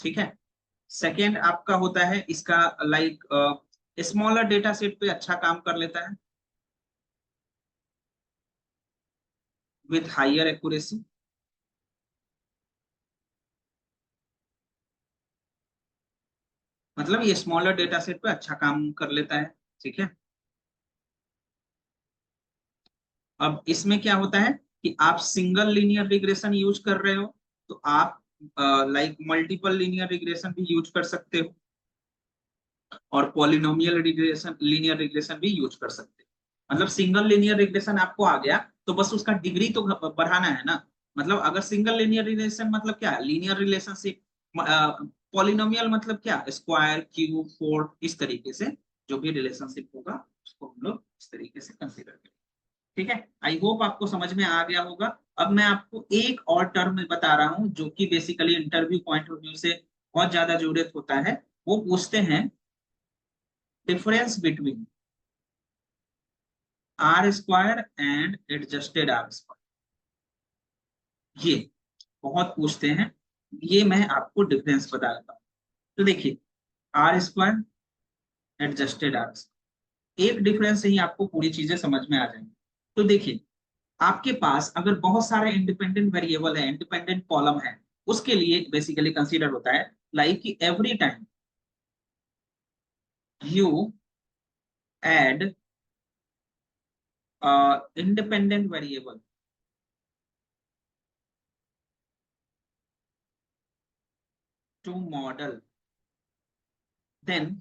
ठीक है। सेकेंड आपका होता है इसका लाइक स्मॉलर डेटा सेट पे अच्छा काम कर लेता है विथ हायर एक्यूरेसी। मतलब ये स्मॉलर डेटा सेट पे अच्छा काम कर लेता है, ठीक है। अब इसमें क्या होता है कि आप सिंगल लीनियर रिग्रेशन यूज कर रहे हो, तो आप लाइक मल्टीपल लीनियर रिग्रेशन भी यूज कर सकते हो, और पॉलिनोमियल रिग्रेशन, लीनियर रिग्रेशन भी यूज कर सकते हो। मतलब सिंगल लीनियर रिग्रेशन आपको आ गया तो बस उसका डिग्री तो बढ़ाना है ना। मतलब अगर सिंगल लीनियर रिलेशन मतलब क्या, लीनियर रिलेशनशिप। पॉलिनोमियल मतलब क्या, स्क्वायर, क्यूब, फोर्थ, इस तरीके से जो भी रिलेशनशिप होगा उसको हम लोग इस तरीके से कंसीडर करेंगे, ठीक है। आई होप आपको समझ में आ गया होगा। अब मैं आपको एक और टर्म बता रहा हूं जो कि basically interview point of view से बहुत ज्यादा जरूरत होता है। वो पूछते हैं difference between R square and adjusted R square. ये बहुत पूछते हैं, ये मैं आपको डिफरेंस बता देता हूँ। तो देखिए, R square, adjusted R square, एक डिफरेंस से ही आपको पूरी चीजें समझ में आ जाएंगी। तो देखिए, आपके पास अगर बहुत सारे इंडिपेंडेंट वेरिएबल है, इंडिपेंडेंट कॉलम है, उसके लिए बेसिकली कंसीडर होता है लाइक कि every time you add independent variable to model, then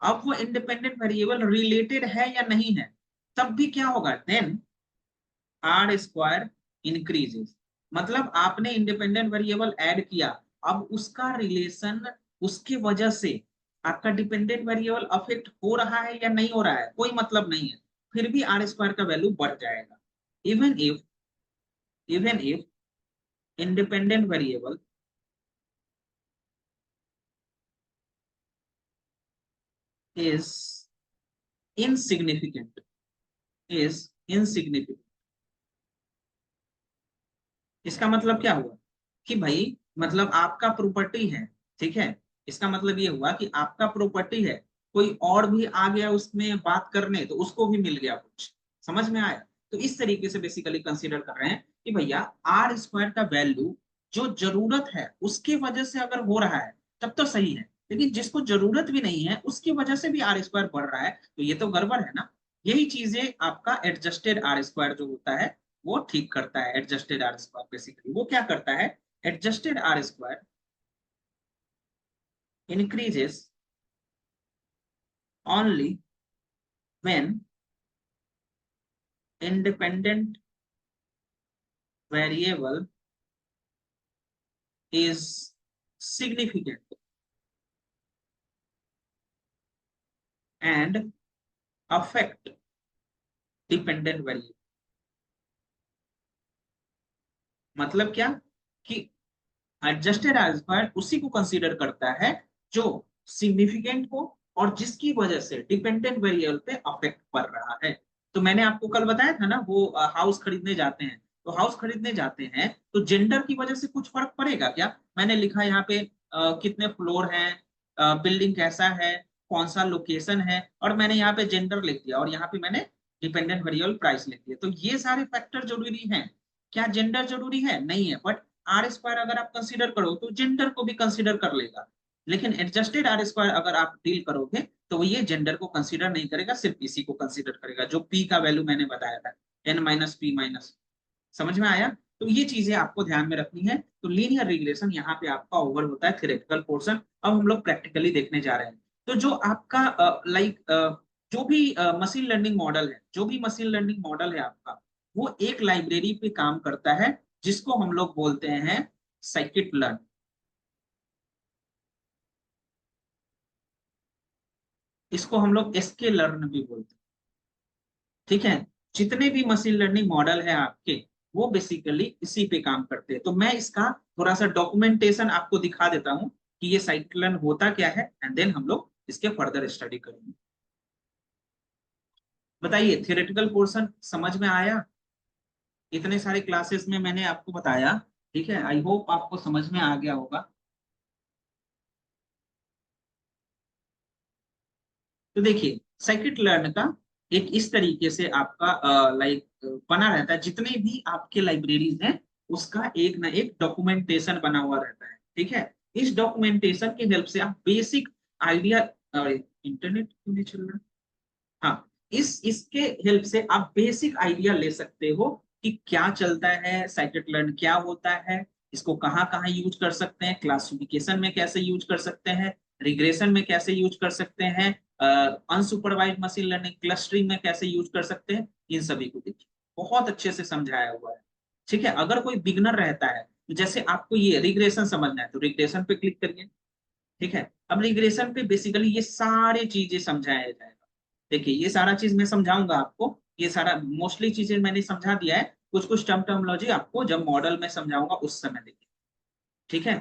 अब वो इंडिपेंडेंट वेरिएबल रिलेटेड है या नहीं है, तब भी क्या होगा, देन आर स्क्वायर इंक्रीजेस। मतलब आपने इंडिपेंडेंट वेरिएबल ऐड किया, अब उसका रिलेशन, उसकी वजह से आपका डिपेंडेंट वेरिएबल अफेक्ट हो रहा है या नहीं हो रहा है, कोई मतलब नहीं है, फिर भी आर स्क्वायर का वैल्यू बढ़ जाएगा। Even if, even if independent variable is insignificant, is insignificant. इसका मतलब क्या हुआ कि भाई, मतलब आपका प्रॉपर्टी है, ठीक है। इसका मतलब ये हुआ कि आपका प्रॉपर्टी है, कोई और भी आ गया उसमें बात करने तो उसको भी मिल गया कुछ। समझ में आया? तो इस तरीके से बेसिकली कंसीडर कर रहे हैं कि भैया आर स्क्वायर का वैल्यू जो जरूरत है उसकी वजह से अगर हो रहा है तब तो सही है, लेकिन जिसको जरूरत भी नहीं है उसकी वजह से भी आर स्क्वायर बढ़ रहा है, तो ये तो गड़बड़ है ना। यही चीजें आपका एडजस्टेड आर स्क्वायर जो होता है वो ठीक करता है। एडजस्टेड आर स्क्वायर बेसिकली वो क्या करता है, adjusted R square increases only when independent variable is significant and affect dependent variable। मतलब क्या कि एडजस्टेड आर स्क्वायर उसी को कंसीडर करता है जो सिग्निफिकेंट हो और जिसकी वजह से डिपेंडेंट वेरिएबल पे अफेक्ट पड़ रहा है। तो मैंने आपको कल बताया था ना, वो हाउस खरीदने जाते हैं, तो हाउस खरीदने जाते हैं तो जेंडर की वजह से कुछ फर्क पड़ेगा क्या? मैंने लिखा यहाँ पे कितने फ्लोर हैं, बिल्डिंग कैसा है, कौन सा लोकेशन है, और मैंने यहाँ पे जेंडर लिख दिया और यहाँ पे मैंने डिपेंडेंट वेरिएबल प्राइस लिख दिया। तो ये सारे फैक्टर जरूरी हैं। क्या जेंडर जरूरी है? नहीं है, बट आर स्क्वायर अगर आप कंसीडर करो तो जेंडर को भी कंसीडर कर लेगा, लेकिन एडजस्टेड आर स्क्वायर अगर आप डील करोगे तो वो ये जेंडर को कंसीडर नहीं करेगा, सिर्फ इसी को कंसीडर करेगा, जो पी का वैल्यू मैंने बताया था, एन माइनस पी माइनस। समझ में आया? तो ये चीजें आपको ध्यान में रखनी है। तो लीनियर रिग्रेशन यहाँ पे आपका ओवर होता है थ्योरेटिकल पोर्शन। अब हम लोग प्रैक्टिकली देखने जा रहे हैं। तो जो आपका जो भी मशीन लर्निंग मॉडल है, जो भी मशीन लर्निंग मॉडल है आपका, वो एक लाइब्रेरी पे काम करता है जिसको हम लोग बोलते हैं साइकिट लर्न। इसको हम लोग एसके लर्न भी बोलते हैं। ठीक है, जितने भी मशीन लर्निंग मॉडल है आपके, वो बेसिकली इसी पे काम करते हैं। तो मैं इसका थोड़ा सा डॉक्यूमेंटेशन आपको दिखा देता हूं कि ये साइकिट लर्न होता क्या है, एंड देन हम लोग इसके फर्दर स्टडी करेंगे। बताइए, थियोरेटिकल पोर्शन समझ में आया? इतने सारे क्लासेस में मैंने आपको बताया। ठीक है, आई होप आपको समझ में आ गया होगा। तो देखिए, साइकिट लर्न का एक इस तरीके से आपका बना रहता है, जितने भी आपके लाइब्रेरीज हैं उसका एक ना एक डॉक्यूमेंटेशन बना हुआ रहता है। ठीक है, इस डॉक्यूमेंटेशन की हेल्प से आप बेसिक आइडिया, इंटरनेट क्यों नहीं चल रहा? हाँ, इसके हेल्प से आप बेसिक आइडिया ले सकते हो कि क्या चलता है, साइकिट लर्न क्या होता है, इसको कहाँ कहाँ यूज कर सकते हैं, क्लासिफिकेशन में कैसे यूज कर सकते हैं, रिग्रेशन में कैसे यूज कर सकते हैं, अनसुपरवाइज्ड मशीन लर्निंग क्लस्टरिंग में कैसे यूज कर सकते हैं। इन सभी को देखिए, बहुत अच्छे से समझाया हुआ है। ठीक है, अगर कोई बिगनर रहता है, तो जैसे आपको ये रिग्रेशन समझना है तो रिग्रेशन पे क्लिक करिए। ठीक है, अब रिग्रेशन पे बेसिकली ये सारी चीजें समझाया जाएगा। देखिए, ये सारा चीज मैं समझाऊंगा आपको, ये सारा मोस्टली चीजें मैंने समझा दिया है, कुछ कुछ टर्मिनोलॉजी आपको जब मॉडल में समझाऊंगा उस समय देखिए। ठीक है,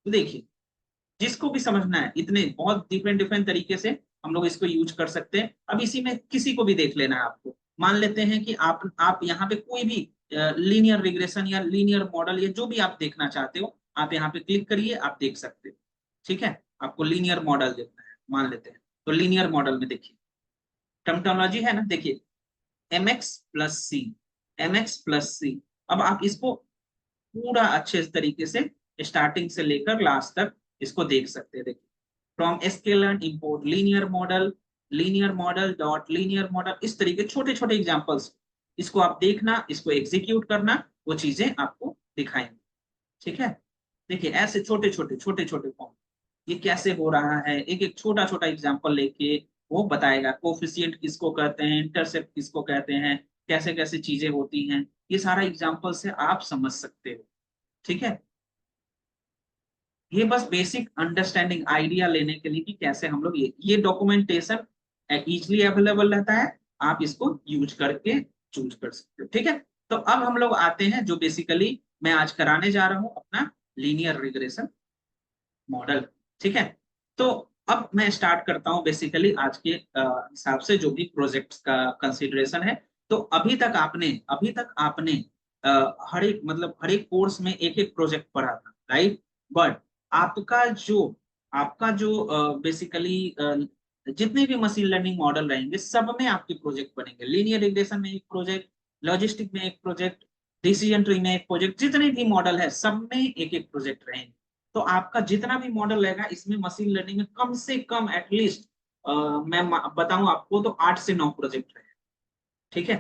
तो देखिए, जिसको भी समझना है, इतने बहुत डिफरेंट डिफरेंट तरीके से हम लोग इसको यूज कर सकते हैं। अब इसी में किसी को भी देख लेना है आपको। मान लेते हैं कि आप यहाँ पे कोई भी लीनियर रिग्रेशन या लीनियर मॉडल या जो भी आप देखना चाहते हो, आप यहाँ पे क्लिक करिए, आप देख सकते हो। ठीक है, आपको लीनियर मॉडल देखना है, मान लेते हैं। तो लीनियर मॉडल में देखिए, टर्मिनोलॉजी है ना, देखिए mx प्लस सी, mx प्लस सी। अब आप इसको पूरा अच्छे तरीके से स्टार्टिंग से लेकर लास्ट तक इसको देख सकते हैं। देखिए, from scalar import linear model dot linear model, इस तरीके छोटे छोटे एग्जांपल्स, इसको आप देखना, इसको एग्जीक्यूट करना, वो चीजें आपको दिखाएंगे। ठीक है, देखिए ऐसे छोटे छोटे फॉर्म, ये कैसे हो रहा है, एक एक छोटा छोटा एग्जांपल लेके वो बताएगा। कोफिशिएंट किसको कहते हैं, इंटरसेप्ट किसको कहते हैं, कैसे कैसे चीजें होती हैं, ये सारा एग्जांपल से आप समझ सकते हो। ठीक है, ये बस बेसिक अंडरस्टैंडिंग आइडिया लेने के लिए कि कैसे हम लोग ये डॉक्यूमेंटेशन इजीली अवेलेबल रहता है, आप इसको यूज करके चूज कर सकते हो। ठीक है, तो अब हम लोग आते हैं जो बेसिकली मैं आज कराने जा रहा हूं, अपना लीनियर रिग्रेशन मॉडल। ठीक है, तो अब मैं स्टार्ट करता हूं बेसिकली आज के हिसाब से जो भी प्रोजेक्ट्स का कंसीडरेशन है। तो अभी तक आपने हर एक मतलब हर एक कोर्स में एक एक प्रोजेक्ट पढ़ा था, राइट? बट आपका जो बेसिकली जितने भी मशीन लर्निंग मॉडल रहेंगे, सब में आपके प्रोजेक्ट बनेंगे। लीनियर रिग्रेशन में एक प्रोजेक्ट, लॉजिस्टिक में एक प्रोजेक्ट, डिसीजन ट्री में एक प्रोजेक्ट, जितने भी मॉडल है सब में एक एक प्रोजेक्ट रहेंगे। तो आपका जितना भी मॉडल रहेगा, इसमें मशीन लर्निंग में कम से कम एटलीस्ट मैं बताऊं आपको तो 8 से 9 प्रोजेक्ट रहेंगे। ठीक है,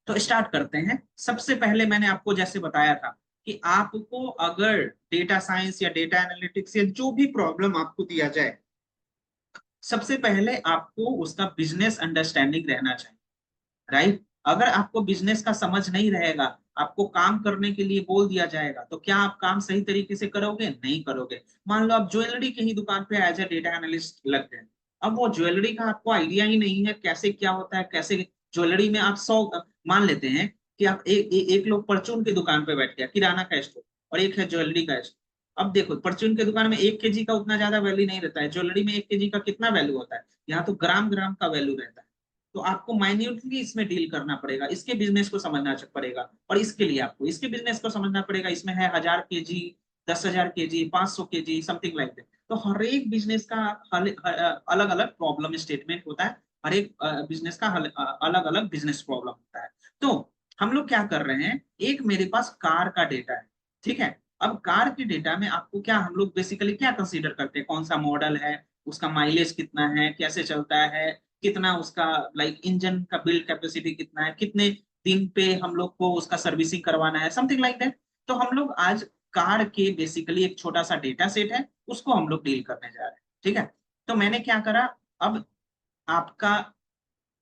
तो स्टार्ट करते हैं। सबसे पहले मैंने आपको जैसे बताया था कि आपको अगर डेटा साइंस या डेटा एनालिटिक्स या जो भी प्रॉब्लम आपको दिया जाए, सबसे पहले आपको उसका बिजनेस अंडरस्टैंडिंग रहना चाहिए, राइट? अगर आपको बिजनेस का समझ नहीं रहेगा, आपको काम करने के लिए बोल दिया जाएगा, तो क्या आप काम सही तरीके से करोगे? नहीं करोगे। मान लो आप ज्वेलरी की ही दुकान पे एज ए डेटा एनालिस्ट लग गए, अब वो ज्वेलरी का आपको आइडिया ही नहीं है कैसे क्या होता है, कैसे ज्वेलरी में आप 100, मान लेते हैं कि आप एक लोग परचून की दुकान पे बैठ गया, किराना का स्टोर, और एक है ज्वेलरी का स्टोर। अब देखो, परचून की दुकान में 1 kg का उतना ज्यादा वैल्यू नहीं रहता है, ज्वेलरी में 1 kg का कितना वैल्यू होता है, यहाँ तो ग्राम ग्राम का वैल्यू रहता है। तो आपको माइन्यूटली इसमें डील करना पड़ेगा, इसके बिजनेस को समझना पड़ेगा, और इसके लिए आपको इसके बिजनेस को समझना पड़ेगा। इसमें है 1000 kg, 10,000 kg, 500 kg, something like that. तो हर एक बिजनेस का अलग अलग प्रॉब्लम स्टेटमेंट होता है, हर एक बिजनेस का अलग अलग बिजनेस प्रॉब्लम होता है। तो हम लोग क्या कर रहे हैं, एक मेरे पास कार का डेटा है, ठीक है। अब कार के डेटा में आपको क्या, हम लोग बेसिकली क्या कंसीडर करते हैं, कौन सा मॉडल है, उसका माइलेज कितना है, कैसे चलता है, कितना उसका लाइक इंजन का बिल्ड कैपेसिटी कितना है, कितने दिन पे हम लोग को उसका सर्विसिंग करवाना है, समथिंग लाइक दैट। तो हम लोग आज कार के बेसिकली एक छोटा सा डेटा सेट है, उसको हम लोग डील करने जा रहे हैं, ठीक है। तो मैंने क्या करा, अब आपका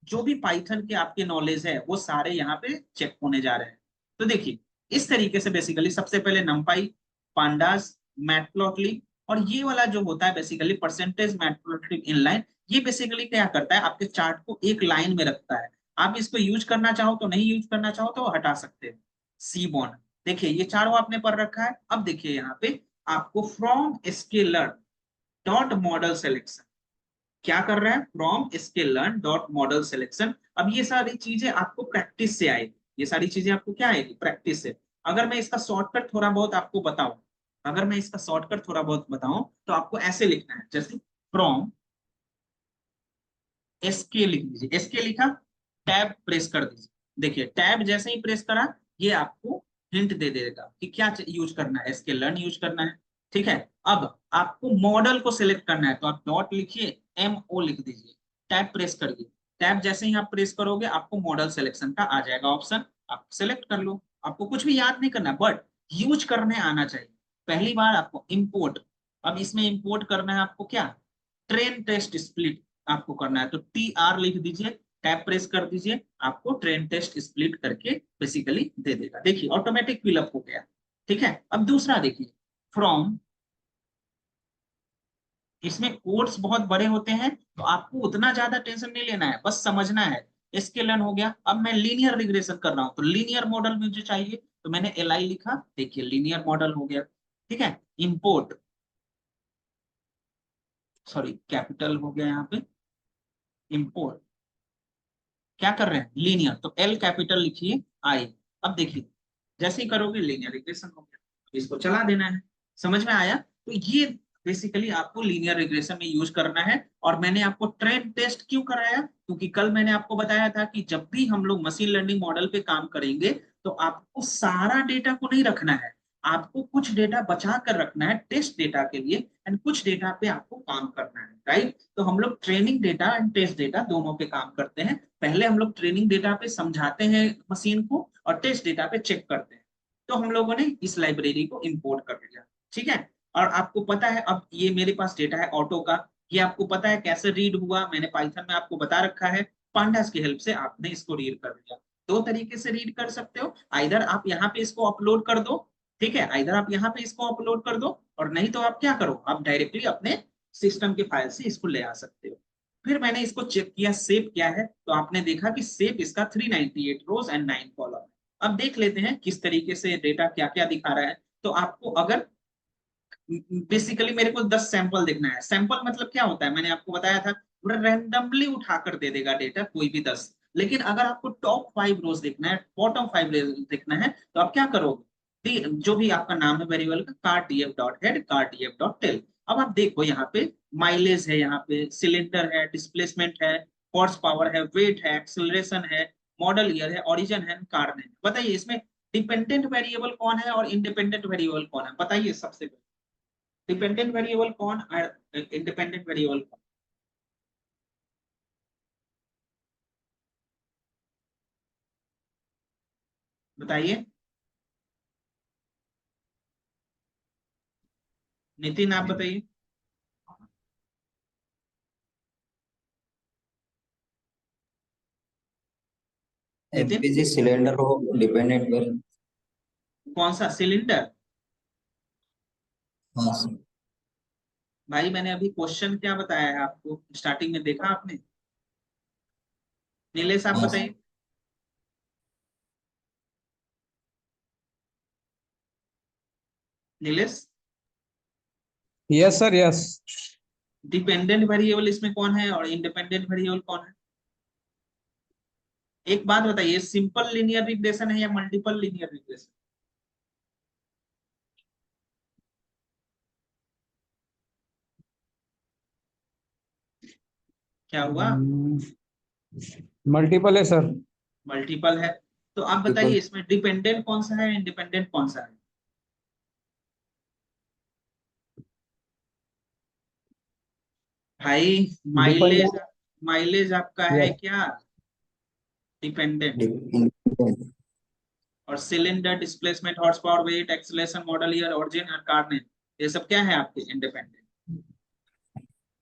जो भी पाइथन के आपके नॉलेज है वो सारे यहाँ पे चेक होने जा रहे हैं। तो देखिए इस तरीके से बेसिकली सबसे पहले नंपाई, पांडास, मैटप्लॉटली, और ये वाला जो होता है बेसिकली परसेंटेज मैटप्लॉटली इनलाइन, ये बेसिकली क्या करता है, आपके चार्ट को एक लाइन में रखता है। आप इसको यूज करना चाहो तो, नहीं यूज करना चाहो तो हटा सकते हो। सी बॉन्ड, देखिए ये चारों आपने पढ़ रखा है। अब देखिए यहाँ पे आपको from scaler dot model selection क्या कर रहा है, from scale learn dot model selection. अब ये सारी चीजें आपको प्रैक्टिस से आएगी, ये सारी चीजें आपको क्या आएगी, प्रैक्टिस से। अगर मैं इसका शॉर्टकट थोड़ा बहुत आपको बताऊं, अगर मैं इसका शॉर्टकट थोड़ा बहुत बताऊं तो आपको ऐसे लिखना है, जैसे फ्रॉम एसके लिख दीजिए, एसके लिखा, टैब प्रेस कर दीजिए। देखिए टैब जैसे ही प्रेस करा, ये आपको हिंट दे देगा कि क्या यूज करना है, एसके लर्न यूज करना है, ठीक है। अब आपको मॉडल को सिलेक्ट करना है, तो आप डॉट लिखिए, MO लिख दीजिए, टैब प्रेस करिए। टैब जैसे ही आप प्रेस करोगे आपको मॉडल सिलेक्शन का आ जाएगा ऑप्शन, आप सिलेक्ट कर लो। आपको कुछ भी याद नहीं करना, बट यूज करने आना चाहिए। पहली बार आपको इंपोर्ट, अब इसमें इंपोर्ट करना है आपको क्या, ट्रेन टेस्ट स्प्लिट आपको करना है, तो TR लिख दीजिए, टैब प्रेस कर दीजिए, आपको ट्रेन टेस्ट स्प्लिट करके बेसिकली दे देगा। देखिए ऑटोमेटिक फिलअप हो गया, ठीक है। अब दूसरा देखिए, फ्रॉम, इसमें कोड्स बहुत बड़े होते हैं तो आपको उतना ज्यादा टेंशन नहीं लेना है, बस समझना है। स्केलन हो गया, अब मैं लीनियर रिग्रेशन कर रहा हूं तो लीनियर मॉडल मुझे चाहिए, तो मैंने LI लिखा, देखिए लीनियर मॉडल हो गया, ठीक है। इंपोर्ट, सॉरी कैपिटल हो गया यहाँ पे, इंपोर्ट क्या कर रहे हैं, लीनियर, तो L कैपिटल लिखिए, I। अब देखिए जैसे ही करोगे लीनियर रिग्रेशन हो गया, इसको चला देना है। समझ में आया, तो ये बेसिकली आपको लीनियर रिग्रेशन में यूज करना है। और मैंने आपको ट्रेन टेस्ट क्यों कराया, क्योंकि कल मैंने आपको बताया था कि जब भी हम लोग मशीन लर्निंग मॉडल पे काम करेंगे तो आपको सारा डेटा को नहीं रखना है, आपको कुछ डेटा बचा कर रखना है टेस्ट डेटा के लिए, एंड कुछ डेटा पे आपको काम करना है, राइट। तो हम लोग training data and test data दोनों पे काम करते हैं। पहले हम लोग ट्रेनिंग डेटा पे समझाते हैं मशीन को, और टेस्ट डेटा पे चेक करते हैं। तो हम लोगों ने इस लाइब्रेरी को इंपोर्ट कर लिया, ठीक है। और आपको पता है, अब ये मेरे पास डेटा है ऑटो का, ये आपको पता है कैसे रीड हुआ, मैंने पाइथन में आपको बता रखा है। पांडास की हेल्प से आपने इसको रीड कर लिया। दो तरीके से रीड कर सकते हो, आइदर आप यहाँ पे इसको अपलोड कर दो, ठीक है, आइदर आप यहाँ पे इसको अपलोड कर दो, और नहीं तो आप क्या करो, आप डायरेक्टली अपने सिस्टम के फाइल से इसको ले आ सकते हो। फिर मैंने इसको चेक किया सेव क्या है, तो आपने देखा कि सेव इसका 398 रोज एंड 9 कॉलम है। अब देख लेते हैं किस तरीके से डेटा क्या क्या दिखा रहा है। तो आपको अगर बेसिकली मेरे को 10 सैंपल देखना है, सैंपल मतलब क्या होता है, मैंने आपको बताया था, पूरा रैंडमली उठाकर दे देगा डेटा, कोई भी 10। लेकिन अगर आपको टॉप 5 रोज देखना है, बॉटम 5 रोज देखना है, तो आप क्या करोगे, जो भी आपका नाम है वेरिएबल का, car TF dot head, car TF dot tail. अब आप देखो यहाँ पे माइलेज है, यहाँ पे सिलेंडर है, डिस्प्लेसमेंट है, हॉर्स पावर है, वेट है, एक्सेलरेशन है, मॉडल ईयर है, ओरिजिन है, कार नेम। बताइए इसमें डिपेंडेंट वेरिएबल कौन है और इंडिपेंडेंट वेरिएबल कौन है, बताइए सबसे पहले। डिपेंडेंट वेरिएबल कौन और इंडिपेंडेंट वेरिएबल कौन, बताइए। नितिन आप बताइए। नितिन, एलपीजी सिलेंडर हो डिपेंडेंट वेरिएबल। कौन सा सिलेंडर, हाँ सर। भाई मैंने अभी क्वेश्चन क्या बताया है आपको, स्टार्टिंग में देखा आपने। नीलेश आप हाँ सर। बताइए। Nilesh, yes sir, yes. Dependent variable इसमें कौन है और इंडिपेंडेंट वेरिएबल कौन है, एक बात बताइए, सिंपल लीनियर रिग्रेशन है या मल्टीपल लीनियर रिग्रेशन। क्या हुआ? मल्टीपल है सर। मल्टीपल है। तो आप बताइए इसमें डिपेंडेंट कौन सा है, इंडिपेंडेंट कौन सा है? भाई माइलेज, डिपेंडेंट। माइलेज आपका है यस। क्या? डिपेंडेंट। independent. और cylinder, displacement, horsepower, weight, acceleration, model year, origin और कार नेम, ये सब क्या है आपके? इंडिपेंडेंट।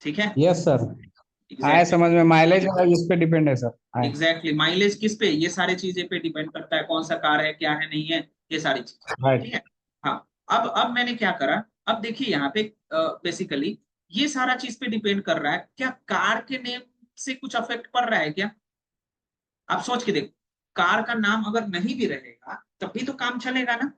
ठीक है, यस सर। आया एग्जैक्टली। समझ में, माइलेज इस पे डिपेंड है सर। आया। एग्जैक्टली माइलेज किस पे? ये सारी चीजें पे डिपेंड करता है, कौन सा कार है, क्या है, नहीं है, ये सारी चीजें। राइट। ठीक है। हाँ। अब मैंने क्या करा, अब देखिए यहाँ पे बेसिकली ये सारा चीज पे डिपेंड कर रहा है, क्या कार के नेम से कुछ अफेक्ट पड़ रहा है क्या? आप सोच के देखो, कार का नाम अगर नहीं भी रहेगा तब भी तो काम चलेगा ना।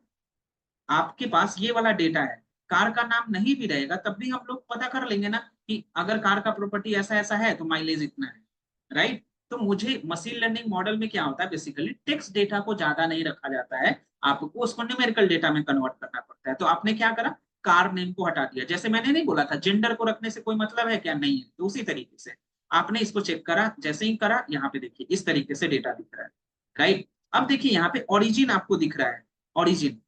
आपके पास ये वाला डेटा है, कार का नाम नहीं भी रहेगा तब भी हम लोग पता कर लेंगे ना कि अगर कार का प्रॉपर्टी ऐसा ऐसा है तो माइलेज इतना है, राइट? तो मुझे मशीन लर्निंग मॉडल में क्या होता है, बेसिकली टेक्स्ट डेटा को ज्यादा नहीं रखा जाता है, आपको उसको न्यूमेरिकल डेटा में कन्वर्ट करना पड़ता है। तो आपने क्या करा, कार नेम को हटा दिया। जैसे मैंने नहीं बोला था जेंडर को रखने से कोई मतलब है क्या? नहीं है। तो उसी तरीके से आपने इसको चेक करा, जैसे ही करा यहाँ पे देखिए इस तरीके से डेटा दिख रहा है, राइट? अब देखिए यहाँ पे ओरिजिन आपको दिख रहा है, ओरिजिन,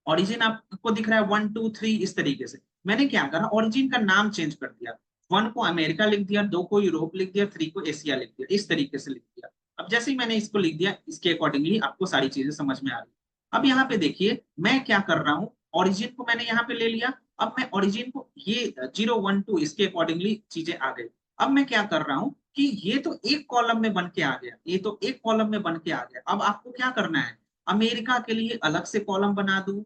ओरिजिन आपको दिख रहा है 1 2 3 इस तरीके से। मैंने क्या करा, ओरिजिन का नाम चेंज कर दिया, 1 को अमेरिका लिख दिया, 2 को यूरोप लिख दिया, 3 को एशिया लिख दिया, इस तरीके से लिख दिया। अब जैसे ही मैंने इसको लिख दिया, इसके अकॉर्डिंगली आपको सारी चीजें समझ में आ रही। अब यहाँ पे देखिए मैं क्या कर रहा हूँ, ओरिजिन को मैंने यहाँ पे ले लिया। अब मैं ओरिजिन को ये 0 1 2 इसके अकॉर्डिंगली चीजें आ गई। अब मैं क्या कर रहा हूँ कि ये तो एक कॉलम में बन के आ गया, ये तो एक कॉलम में बन के आ गया। अब आपको क्या करना है, अमेरिका के लिए अलग से कॉलम बना दूं,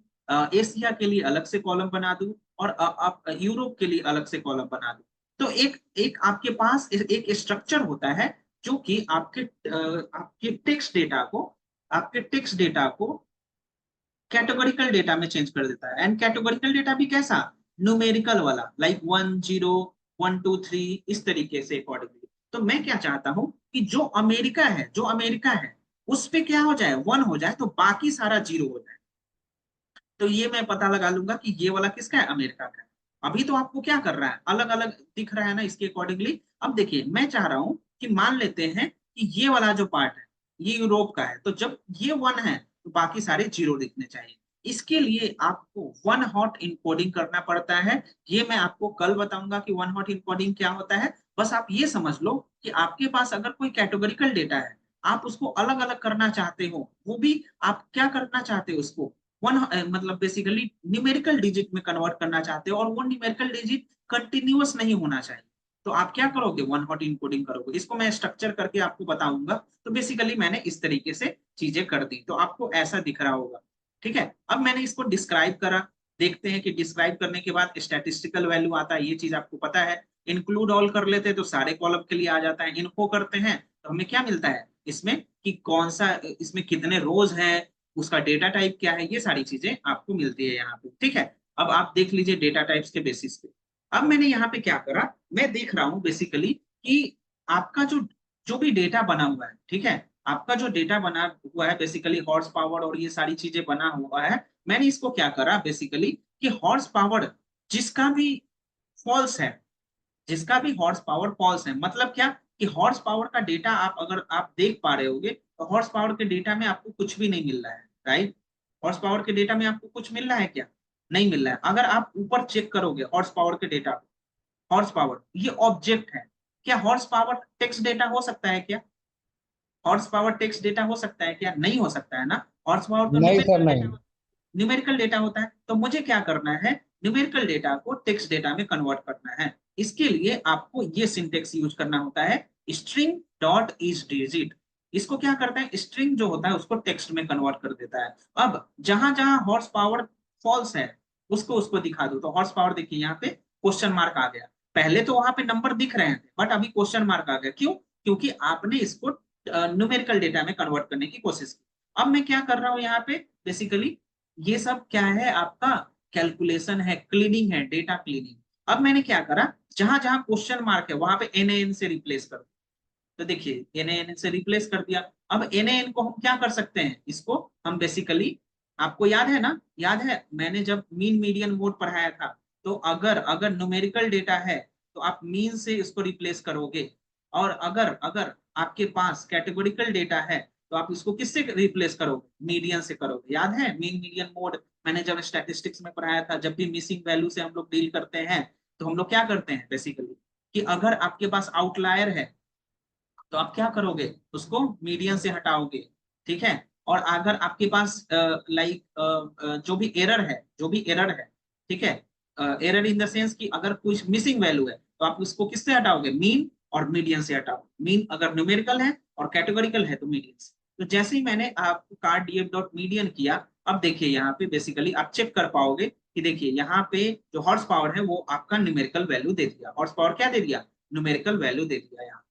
एशिया के लिए अलग से कॉलम बना दूं, और आप यूरोप के लिए अलग से कॉलम बना दूं। तो एक एक आपके पास एक स्ट्रक्चर होता है जो कि आपके टेक्स्ट डेटा को, आपके टेक्स्ट डेटा को कैटेगोरिकल डेटा में चेंज कर देता है। एंड कैटेगोरिकल डेटा भी कैसा, न्यूमेरिकल वाला, लाइक 1 0 1 2 3 इस तरीके से अकॉर्डिंगली। तो मैं क्या चाहता हूं कि जो अमेरिका है, जो अमेरिका है उस पे क्या हो जाए, 1 हो जाए, तो बाकी सारा 0 हो जाए। तो ये मैं पता लगा लूंगा कि ये वाला किसका है, अमेरिका का है। अभी तो आपको क्या कर रहा है, अलग अलग दिख रहा है ना इसके अकॉर्डिंगली। अब देखिए मैं चाह रहा हूं कि मान लेते हैं कि ये वाला जो पार्ट है ये यूरोप का है, तो जब ये 1 है तो बाकी सारे 0 दिखने चाहिए। इसके लिए आपको 1 हॉट इनकोडिंग करना पड़ता है। ये मैं आपको कल बताऊंगा कि 1 हॉट इनकोडिंग क्या होता है। बस आप ये समझ लो कि आपके पास अगर कोई कैटेगोरिकल डेटा है, आप उसको अलग अलग करना चाहते हो, वो भी आप क्या करना चाहते हो, उसको वन मतलब बेसिकली न्यूमेरिकल डिजिट में कन्वर्ट करना चाहते हो, और वो न्यूमेरिकल डिजिट कंटिन्यूअस नहीं होना चाहिए। तो आप क्या करोगे, 1 हॉट इनकोडिंग करोगे। इसको मैं स्ट्रक्चर करके आपको बताऊंगा। तो बेसिकली मैंने इस तरीके से चीजें कर दी, तो आपको ऐसा दिख रहा होगा। ठीक है, अब मैंने इसको डिस्क्राइब करा। देखते हैं कि डिस्क्राइब करने के बाद स्टैटिस्टिकल वैल्यू आता है, ये चीज आपको पता है। इंक्लूड ऑल कर लेते हैं तो सारे कॉलम के लिए आ जाता है। इनको करते हैं तो हमें क्या मिलता है इसमें, कि कौन सा, इसमें कितने रोज हैं, उसका डेटा टाइप क्या है, ये सारी चीजें आपको मिलती है यहाँ पे। ठीक है, अब आप देख लीजिए डेटा टाइप्स के बेसिस पे। अब मैंने यहाँ पे क्या करा, मैं देख रहा हूँ बेसिकली कि आपका जो जो भी डेटा बना हुआ है, ठीक है, आपका जो डेटा बना हुआ है बेसिकली हॉर्स पावर और ये सारी चीजें बना हुआ है। मैंने इसको क्या करा बेसिकली, कि हॉर्स पावर जिसका भी फॉल्स है, जिसका भी हॉर्स पावर फॉल्स है, मतलब क्या, कि हॉर्स पावर का डेटा आप अगर आप देख पा रहे होगे तो हॉर्स पावर के डेटा में आपको कुछ भी नहीं मिल रहा है, राइट? हॉर्स पावर के डेटा में आपको कुछ मिल रहा है क्या? नहीं मिल रहा है। अगर आप ऊपर चेक करोगे हॉर्स पावर के डेटा, हॉर्स पावर ये ऑब्जेक्ट है, क्या हॉर्स पावर टेक्स्ट डेटा हो सकता है क्या? हॉर्स पावर टेक्स्ट डेटा हो सकता है क्या? नहीं हो सकता है ना। हॉर्स पावर तो नहीं सर, न्यूमेरिकल नहीं। डेटा, न्यूमेरिकल डेटा होता है। तो मुझे क्या करना है, न्यूमेरिकल डेटा को टेक्स्ट डेटा में कन्वर्ट करना है। इसके लिए आपको ये सिंटेक्स यूज करना होता है, स्ट्रिंग डॉट इज डिजिट। इसको क्या करता है, स्ट्रिंग जो होता है उसको टेक्स्ट में कन्वर्ट कर देता है। अब जहां जहां हॉर्स पावर फॉल्स है उसको उसको दिखा दो। तो हॉर्स पावर देखिए यहाँ पे क्वेश्चन मार्क आ गया। पहले तो वहां पे नंबर दिख रहे थे बट अभी क्वेश्चन मार्क आ गया, क्यों? क्योंकि आपने इसको न्यूमेरिकल डेटा में कन्वर्ट करने की कोशिश की। अब मैं क्या कर रहा हूँ यहाँ पे बेसिकली, ये सब क्या है आपका, कैलकुलेशन है, क्लीनिंग है, डेटा क्लीनिंग। अब मैंने क्या करा, जहां जहां क्वेश्चन मार्क है वहां पे एन से रिप्लेस कर। तो देखिए एन से रिप्लेस कर दिया। अब एन को हम क्या कर सकते हैं, इसको हम बेसिकली, आपको याद है ना, याद है मैंने जब मीन मीडियन मोड पढ़ाया था, तो अगर अगर न्यूमेरिकल डेटा है तो आप मीन से इसको रिप्लेस करोगे। और अगर अगर आपके पास कैटेगोरिकल डेटा है तो आप इसको किससे रिप्लेस करोगे, मीडियन से करोगे। याद है मीन मीडियन मोड, मैंने जब स्टैटिस्टिक्स में पढ़ाया था, जब भी मिसिंग वैल्यू से हम लोग डील करते हैं तो हम लोग क्या करते हैं बेसिकली कि अगर आपके पास आउटलायर है तो आप क्या करोगे, उसको मीडियन से हटाओगे, ठीक है। और अगर आपके पास जो भी एरर है, जो भी एरर है, ठीक है, एरर इन द सेंस कि अगर कुछ मिसिंग वैल्यू है तो आप उसको किससे हटाओगे, मीन और मीडियन से हटाओ। मीन अगर न्यूमेरिकल है और कैटेगोरिकल है तो मीडियन से। तो जैसे ही मैंने आपको कार्ड डीएफ डॉट मीडियन किया, अब देखिए यहाँ पे बेसिकली आप चेक कर पाओगे कि देखिए यहाँ पे जो हॉर्स पावर है वो आपका न्यूमेरिकल वैल्यू दे दिया। हॉर्स पावर क्या दे दिया, न्यूमेरिकल वैल्यू दे दिया। यहाँ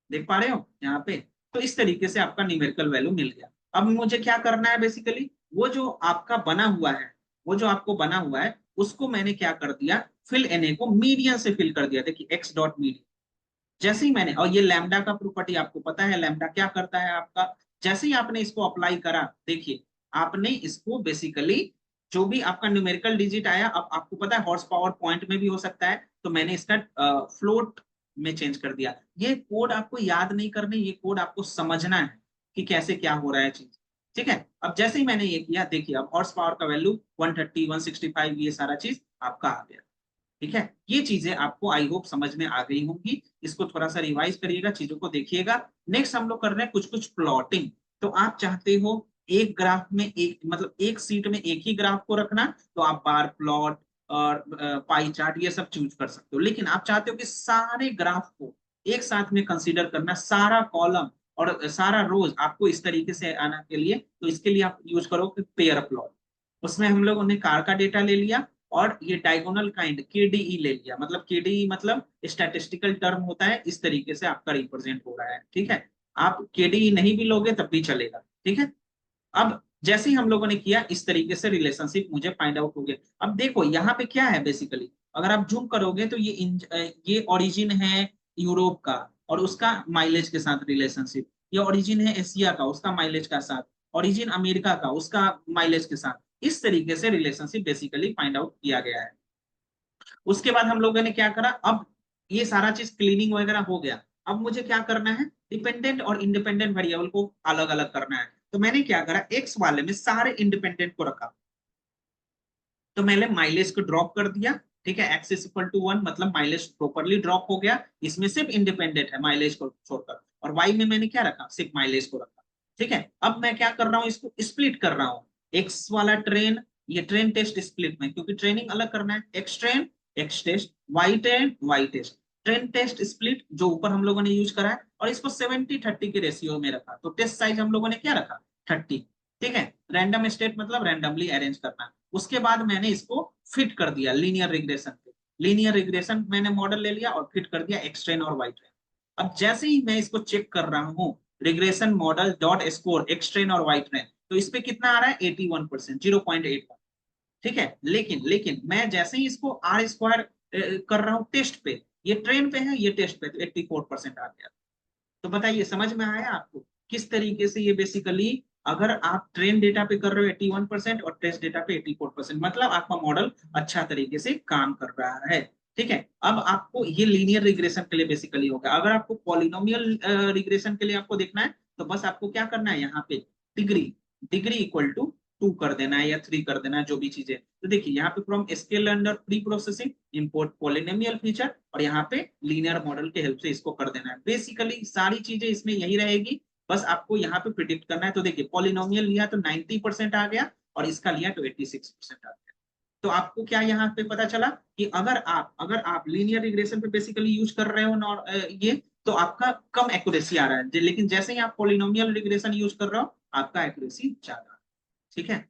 देख पा रहे हो यहाँ पे। तो इस तरीके से आपका न्यूमेरिकल वैल्यू मिल गया। अब मुझे क्या करना है बेसिकली, वो जो आपका बना हुआ है, वो जो आपको बना हुआ है उसको मैंने क्या कर दिया, फिल एनए को मीडियन से फिल कर दिया। देखिए एक्स डॉट मीडियन, जैसे ही मैंने, और ये लैम्डा का प्रॉपर्टी आपको पता है, लैम्डा क्या करता है आपका, जैसे ही आपने इसको अप्लाई करा, देखिए आपने इसको बेसिकली जो भी आपका न्यूमेरिकल डिजिट आया, अब आपको पता है हॉर्स पावर पॉइंट में भी हो सकता है, तो मैंने इसका फ्लोट में चेंज कर दिया। ये कोड आपको याद नहीं करने, ये कोड आपको समझना है कि कैसे क्या हो रहा है चीज, ठीक है। अब जैसे ही मैंने ये किया, देखिए अब हॉर्स पावर का वैल्यू 130 165 ये सारा चीज आपका आ गया, ठीक है। ये चीजें आपको आई होप समझ में आ गई होंगी। इसको थोड़ा सा रिवाइज करिएगा, चीजों को देखिएगा। नेक्स्ट हम लोग कर रहे हैं कुछ कुछ प्लॉटिंग। तो आप चाहते हो एक ग्राफ में एक, मतलब एक सीट में एक ही ग्राफ को रखना, तो आप बार प्लॉट और पाई चार्ट ये सब चूज कर सकते हो। लेकिन आप चाहते हो कि सारे ग्राफ को एक साथ में कंसीडर करना, सारा कॉलम और सारा रोज आपको इस तरीके से आना के लिए, तो इसके लिए आप यूज करो पेयर प्लॉट। उसमें हम लोगों ने कार का डेटा ले लिया और ये डायगोनल काइंड केडीई ले लिया। मतलब केडीई मतलब स्टैटिस्टिकल टर्म होता है, इस तरीके से आपका रिप्रेजेंट हो रहा है, ठीक है। आप केडीई नहीं भी लोगे तब भी चलेगा, ठीक है। अब जैसे ही हम लोगों ने किया, इस तरीके से रिलेशनशिप मुझे फाइंड आउट हो गया। अब देखो यहाँ पे क्या है बेसिकली, अगर आप जूम करोगे तो ये ओरिजिन है यूरोप का और उसका माइलेज के साथ रिलेशनशिप, ये ओरिजिन है एशिया का, उसका माइलेज का साथ, ओरिजिन अमेरिका का, उसका माइलेज के साथ। इस तरीके से रिलेशनशिप बेसिकली फाइंड आउट किया गया है। उसके बाद हम लोगों ने क्या करा, अब ये सारा चीज क्लीनिंग वगैरह हो गया। अब मुझे क्या करना है, डिपेंडेंट और इंडिपेंडेंट वेरिएबल को अलग अलग करना है। तो मैंने क्या करा, एक्स वाले में सारे इंडिपेंडेंट को रखा, तो मैंने माइलेज को ड्रॉप कर दिया, ठीक है। एक्स इज इक्वल टू 1 मतलब माइलेज प्रॉपरली ड्रॉप हो गया, इसमें सिर्फ इंडिपेंडेंट है माइलेज को छोड़कर। और वाई में मैंने क्या रखा, सिर्फ माइलेज को रखा, ठीक है। अब मैं क्या कर रहा हूँ, इसको स्प्लिट कर रहा हूँ। एक्स वाला ट्रेन, ये ट्रेन टेस्ट स्प्लिट में, क्योंकि ट्रेनिंग अलग करना है, x train x test, y train y test, train test split जो ऊपर हम लोगों ने यूज करा है। और इसको 70-30 के रेशियो में रखा, तो टेस्ट साइज हम लोगों ने क्या रखा, 30, ठीक है। रैंडम स्टेट मतलब रैंडमली अरेंज करना। उसके बाद मैंने इसको फिट कर दिया लीनियर रिग्रेशन पे, लीनियर रिग्रेशन मैंने मॉडल ले लिया और फिट कर दिया एक्स ट्रेन और वाई ट्रेन। अब जैसे ही मैं इसको चेक कर रहा हूँ, regression model dot score x train और वाई ट्रेन, तो इस पे कितना आ रहा है, 81%, 0.81, ठीक है। लेकिन लेकिन मैं जैसे ही इसको आर स्क्वायर कर रहा हूँ टेस्ट पे, ये ट्रेन पे है, ये टेस्ट पे, तो 84% आ गया। तो बताइए समझ में आया आपको किस तरीके से ये बेसिकली, अगर आप ट्रेन डेटा पे कर रहे हो 81% और टेस्ट डेटा पे 84%, मतलब आपका मॉडल अच्छा तरीके से काम कर रहा है, ठीक है। अब आपको ये लीनियर रिग्रेशन के लिए बेसिकली होगा। अगर आपको पॉलिनोमियल रिग्रेशन के लिए आपको देखना है, तो बस आपको क्या करना है, यहाँ पे डिग्री डिग्री इक्वल टू 2 कर देना है या 3 कर देना है, जो भी चीजें। तो देखिए यहाँ पे from scale under pre processing import polynomial feature, और यहाँ पे लीनियर मॉडल के हेल्प से इसको कर देना है। बेसिकली सारी चीजें इसमें यही रहेगी, बस आपको यहाँ पे प्रिडिक्ट करना है। तो देखिए पॉलिनोमियल लिया तो 90% आ गया, और इसका लिया तो 86% आ गया। तो आपको क्या यहाँ पे पता चला कि अगर आप लीनियर रिग्रेशन पे बेसिकली यूज कर रहे हो ये, तो आपका कम एक्यूरेसी आ रहा है, लेकिन जैसे ही आप पॉलिनोमियल रिग्रेशन यूज कर रहे हो आपका एक्यूरेसी ज्यादा, ठीक है।